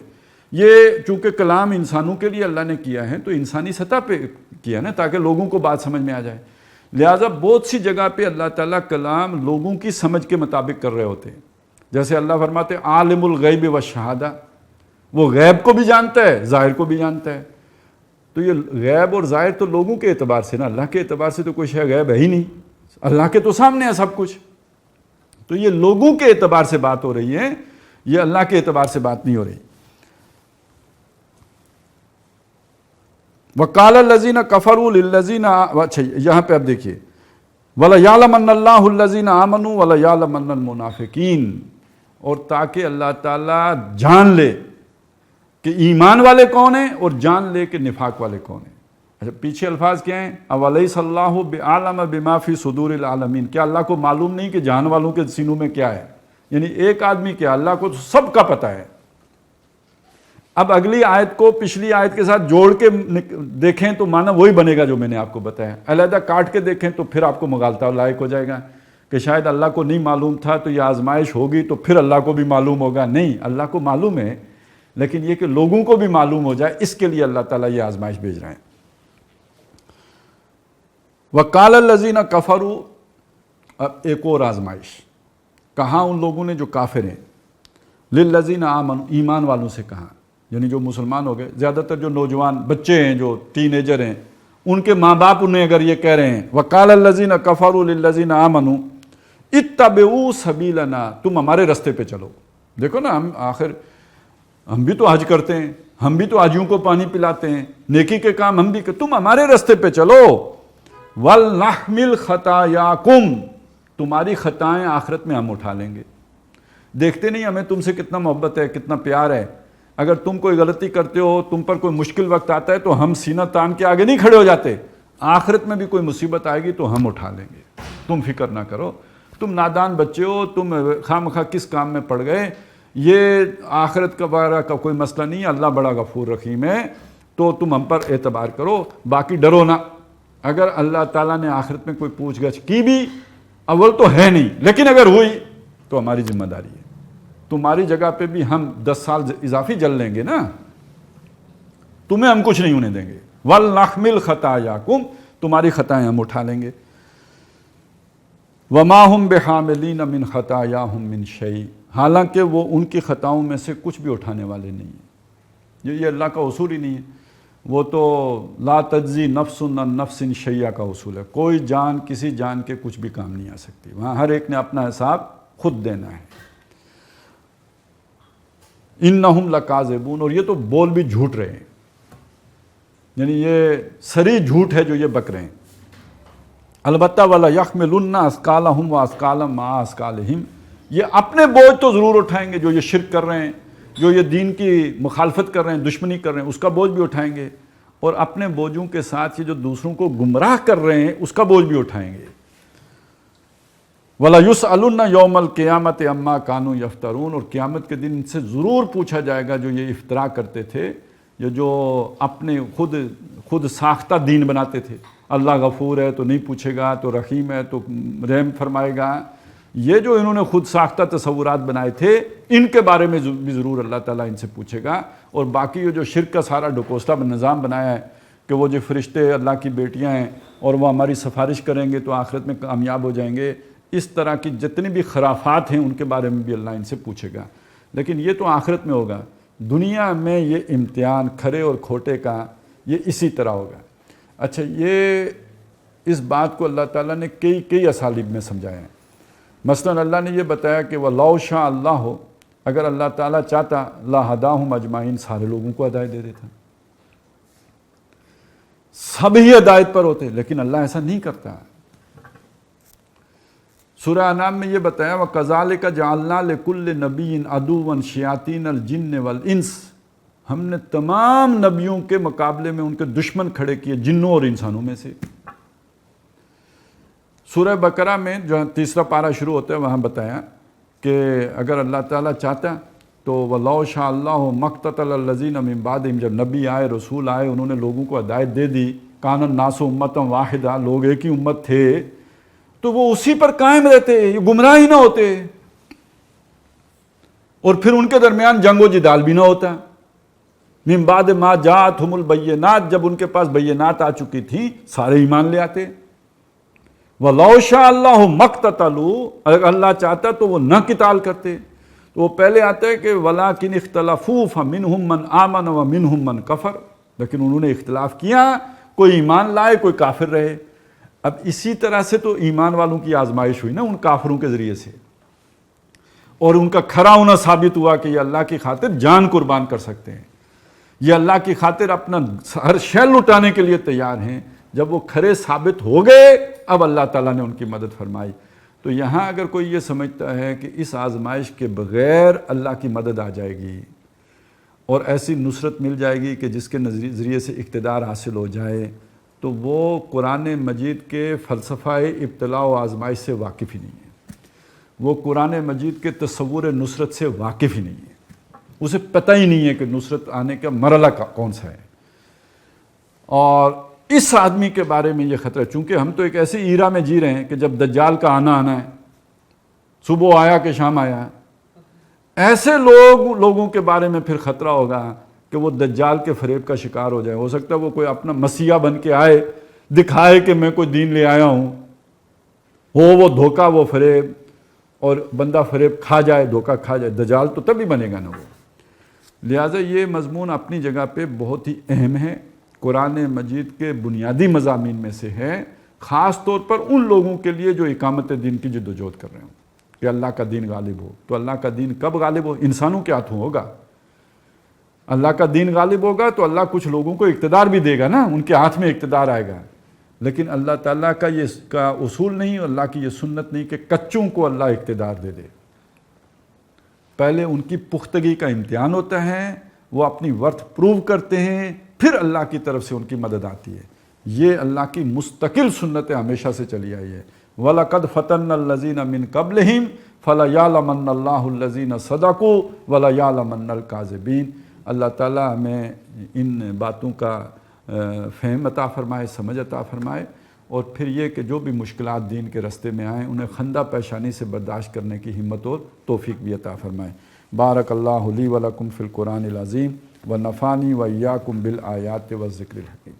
یہ چونکہ کلام انسانوں کے لیے اللہ نے کیا ہے تو انسانی سطح پہ کیا نا، تاکہ لوگوں کو بات سمجھ میں آ جائے، لہٰذا بہت سی جگہ پہ اللہ تعالیٰ کلام لوگوں کی سمجھ کے مطابق کر رہے ہوتے ہیں۔ جیسے اللہ فرماتے ہیں عالم الغیب والشہادہ، وہ غیب کو بھی جانتا ہے، ظاہر کو بھی جانتا ہے۔ تو یہ غیب اور ظاہر تو لوگوں کے اعتبار سے نا، اللہ کے اعتبار سے تو کوئی شے غیب ہے ہی نہیں، اللہ کے تو سامنے ہے سب کچھ۔ تو یہ لوگوں کے اعتبار سے بات ہو رہی ہے، یہ اللہ کے اعتبار سے بات نہیں ہو رہی۔ وَقَالَ الَّذِينَ كَفَرُوا لِلَّذِينَ، اچھا یہاں پہ اب دیکھیے، وَلَيَعْلَمَنَّ اللَّهُ الَّذِينَ آمَنُوا وَلَيَعْلَمَنَّ الْمُنَافِقِينَ، اور تاکہ اللہ تعالیٰ جان لے کہ ایمان والے کون ہیں اور جان لے کہ نفاق والے کون ہیں۔ اچھا پیچھے الفاظ کیا ہیں، اولیس اللہ بعالم بما فی صدور العالمین، کیا اللہ کو معلوم نہیں کہ جہان والوں کے سینوں میں کیا ہے؟ یعنی ایک آدمی کیا، اللہ کو تو سب کا پتہ ہے۔ اب اگلی آیت کو پچھلی آیت کے ساتھ جوڑ کے دیکھیں تو معنی وہی بنے گا جو میں نے آپ کو بتایا، علیحدہ کاٹ کے دیکھیں تو پھر آپ کو مغالطہ لائق ہو جائے گا کہ شاید اللہ کو نہیں معلوم تھا تو یہ آزمائش ہوگی تو پھر اللہ کو بھی معلوم ہوگا۔ نہیں، اللہ کو معلوم ہے، لیکن یہ کہ لوگوں کو بھی معلوم ہو جائے اس کے لیے اللہ تعالیٰ یہ آزمائش بھیج رہے ہیں۔ وَقَالَ الَّذِينَ كَفَرُوا، اب ایک اور آزمائش، کہاں ان لوگوں نے جو کافر ہیں، لِلَّذِينَ آمَنُوا، ایمان والوں سے کہا، یعنی جو مسلمان ہو گئے، زیادہ تر جو نوجوان بچے ہیں، جو ٹین ایجر ہیں، ان کے ماں باپ انہیں اگر یہ کہہ رہے ہیں وَقَالَ الَّذِينَ كَفَرُوا لِلَّذِينَ آمَنُوا اتَّبِعُوا سَبِيلَنَا، تم ہمارے رستے پہ چلو۔ دیکھو نا، ہم بھی تو حج کرتے ہیں، ہم بھی تو حاجیوں کو پانی پلاتے ہیں، نیکی کے کام ہم بھی تم ہمارے رستے پہ چلو۔ وَلْنَحْمِلْ خَطَايَاكُمْ، تمہاری خطائیں آخرت میں ہم اٹھا لیں گے۔ دیکھتے نہیں ہمیں تم سے کتنا محبت ہے، کتنا پیار ہے، اگر تم کوئی غلطی کرتے ہو، تم پر کوئی مشکل وقت آتا ہے تو ہم سینہ تان کے آگے نہیں کھڑے ہو جاتے، آخرت میں بھی کوئی مصیبت آئے گی تو ہم اٹھا لیں گے، تم فکر نہ کرو، تم نادان بچے ہو، تم خواہ مخواہ کس کام میں پڑ گئے، یہ آخرت کا بارہ کا کوئی مسئلہ نہیں ہے، اللہ بڑا غفور رحیم ہے، تو تم ہم پر اعتبار کرو، باقی ڈرو نہ۔ اگر اللہ تعالیٰ نے آخرت میں کوئی پوچھ گچھ کی بھی، اول تو ہے نہیں، لیکن اگر ہوئی تو ہماری ذمہ داری ہے، تمہاری جگہ پہ بھی ہم 10 سال اضافی جل لیں گے نا، تمہیں ہم کچھ نہیں ہونے دیں گے۔ وَلْنَحْمِلْ خَطَايَاكُمْ، تمہاری خطائیں ہم اٹھا لیں گے۔ وَمَا هُمْ بِحَامِلِينَ مِنْ خَطَايَاهُمْ مِنْ شَيْءٍ، حالانکہ وہ ان کی خطاؤں میں سے کچھ بھی اٹھانے والے نہیں ہیں، یہ اللہ کا اصول ہی نہیں ہے، وہ تو لا تجزی نفس عن نفس شیئا کا اصول ہے، کوئی جان کسی جان کے کچھ بھی کام نہیں آ سکتی، وہاں ہر ایک نے اپنا حساب خود دینا ہے۔ انہم لکاذبون، اور یہ تو بول بھی جھوٹ رہے ہیں، یعنی یہ سری جھوٹ ہے جو یہ بک رہے ہیں۔ البتہ وَلَيَحْمِلُنَّ أَثْقَالَهُمْ وَأَثْقَالًا مَعَ أَثْقَالِهِمْ، یہ اپنے بوجھ تو ضرور اٹھائیں گے، جو یہ شرک کر رہے ہیں، جو یہ دین کی مخالفت کر رہے ہیں، دشمنی کر رہے ہیں، اس کا بوجھ بھی اٹھائیں گے، اور اپنے بوجھوں کے ساتھ یہ جو دوسروں کو گمراہ کر رہے ہیں اس کا بوجھ بھی اٹھائیں گے۔ وَلَا يُسْأَلُنَّ يَوْمَ الْقِيَامَةِ عَمَّا كَانُوا يَفْتَرُونَ، اور قیامت کے دن ان سے ضرور پوچھا جائے گا جو یہ افترا کرتے تھے، یہ جو اپنے خود ساختہ دین بناتے تھے۔ اللہ غفور ہے تو نہیں پوچھے گا، تو رحیم ہے تو رحم فرمائے گا، یہ جو انہوں نے خود ساختہ تصورات بنائے تھے ان کے بارے میں بھی ضرور اللہ تعالیٰ ان سے پوچھے گا۔ اور باقی یہ جو شرک کا سارا ڈھکوسلا نظام بنایا ہے کہ وہ جو فرشتے اللہ کی بیٹیاں ہیں اور وہ ہماری سفارش کریں گے تو آخرت میں کامیاب ہو جائیں گے، اس طرح کی جتنی بھی خرافات ہیں ان کے بارے میں بھی اللہ ان سے پوچھے گا۔ لیکن یہ تو آخرت میں ہوگا، دنیا میں یہ امتحان کھرے اور کھوٹے کا یہ اسی طرح ہوگا۔ اچھا، یہ اس بات کو اللہ تعالیٰ نے کئی اسالیب میں سمجھایا ہے۔ مثلا اللہ نے یہ بتایا کہ وَلَوْ شَاءَ اللَّهُ، اگر اللہ تعالیٰ چاہتا لَهَدَاهُمْ اجمعین، سارے لوگوں کو ہدایت دے دیتا، سب ہی ہدایت پر ہوتے، لیکن اللہ ایسا نہیں کرتا۔ سورہ انعام میں یہ بتایا وَكَذَلِكَ جَعَلْنَا لِكُلِّ نَبِيٍّ عَدُوًّا شَيَاطِينَ الْجِنِّ وَالْإِنسِ، ہم نے تمام نبیوں کے مقابلے میں ان کے دشمن کھڑے کیے جنوں اور انسانوں میں سے۔ سورہ بقرہ میں جو تیسرا پارہ شروع ہوتا ہے وہاں بتایا کہ اگر اللہ تعالیٰ چاہتا تو وَلَوْ شَاءَ اللَّهُ مَا اقْتَتَلَ الَّذِينَ مِن بَعْدِهِمْ، جب نبی آئے، رسول آئے، انہوں نے لوگوں کو ہدایت دے دی، كَانَ النَّاسُ أُمَّةً وَاحِدَةً، لوگ ایک ہی امت تھے، تو وہ اسی پر قائم رہتے، یہ گمراہ ہی نہ ہوتے، اور پھر ان کے درمیان جنگ و جدال بھی نہ ہوتا۔ من بعد ما جاءتهم البینات، جب ان کے پاس بینات آ چکی تھیں سارے ایمان لے آتے۔ وَلَوْ شَاءَ اللَّهُ مَا اقْتَتَلُوا، اگر اللہ چاہتا تو وہ نہ قتال کرتے۔ تو وہ پہلے آتا ہے کہ وَلَٰكِنِ اخْتَلَفُوا فَمِنْهُمْ مَنْ آمَنَ وَمِنْهُمْ مَنْ كَفَرَ، لیکن انہوں نے اختلاف کیا، کوئی ایمان لائے کوئی کافر رہے۔ اب اسی طرح سے تو ایمان والوں کی آزمائش ہوئی نا ان کافروں کے ذریعے سے، اور ان کا کھرا ہونا ثابت ہوا کہ یہ اللہ کی خاطر جان قربان کر سکتے ہیں، یہ اللہ کی خاطر اپنا ہر شے لٹانے کے لیے تیار ہیں۔ جب وہ کھرے ثابت ہو گئے اب اللہ تعالیٰ نے ان کی مدد فرمائی۔ تو یہاں اگر کوئی یہ سمجھتا ہے کہ اس آزمائش کے بغیر اللہ کی مدد آ جائے گی اور ایسی نصرت مل جائے گی کہ جس کے ذریعے سے اقتدار حاصل ہو جائے، تو وہ قرآن مجید کے فلسفہ ابتلاء و آزمائش سے واقف ہی نہیں ہے، وہ قرآن مجید کے تصور نصرت سے واقف ہی نہیں ہے، اسے پتہ ہی نہیں ہے کہ نصرت آنے کا مرحلہ کون سا ہے۔ اور اس آدمی کے بارے میں یہ خطرہ، چونکہ ہم تو ایک ایسی ایرا میں جی رہے ہیں کہ جب دجال کا آنا ہے، صبح آیا کہ شام آیا، ایسے لوگوں کے بارے میں پھر خطرہ ہوگا کہ وہ دجال کے فریب کا شکار ہو جائے۔ ہو سکتا ہے وہ کوئی اپنا مسیحا بن کے آئے، دکھائے کہ میں کوئی دین لے آیا ہوں، وہ دھوکہ، وہ فریب، اور بندہ فریب کھا جائے، دھوکہ کھا جائے، دجال تو تب ہی بنے گا نا وہ۔ لہٰذا یہ مضمون اپنی جگہ پہ بہت ہی اہم ہے، قرآن مجید کے بنیادی مضامین میں سے ہے، خاص طور پر ان لوگوں کے لیے جو اقامت دین کی جدوجہد کر رہے ہوں کہ اللہ کا دین غالب ہو۔ تو اللہ کا دین کب غالب ہو؟ انسانوں کے ہاتھوں ہوگا۔ اللہ کا دین غالب ہوگا تو اللہ کچھ لوگوں کو اقتدار بھی دے گا نا، ان کے ہاتھ میں اقتدار آئے گا، لیکن اللہ تعالیٰ کا یہ اصول نہیں، اللہ کی یہ سنت نہیں کہ کچوں کو اللہ اقتدار دے دے۔ پہلے ان کی پختگی کا امتحان ہوتا ہے، وہ اپنی ورتھ پروو کرتے ہیں، پھر اللہ کی طرف سے ان کی مدد آتی ہے۔ یہ اللہ کی مستقل سنت ہمیشہ سے چلی آئی ہے۔ وَلَقَدْ فَتَنَّ الَّذِينَ مِن قَبْلِهِمْ فَلَيَعْلَمَنَّ اللَّهُ الَّذِينَ صَدَقُوا وَلَيَعْلَمَنَّ الْكَاذِبِينَ۔ اللہ تعالیٰ ہمیں ان باتوں کا فہم عطا فرمائے، سمجھ عطا فرمائے، اور پھر یہ کہ جو بھی مشکلات دین کے راستے میں آئیں انہیں خندہ پیشانی سے برداشت کرنے کی ہمت اور توفیق بھی عطا فرمائے۔ بارک اللہ لی و لکم فی القرآن العظیم ونفعنی و ایاکم بالآیات والذکر الحکیم۔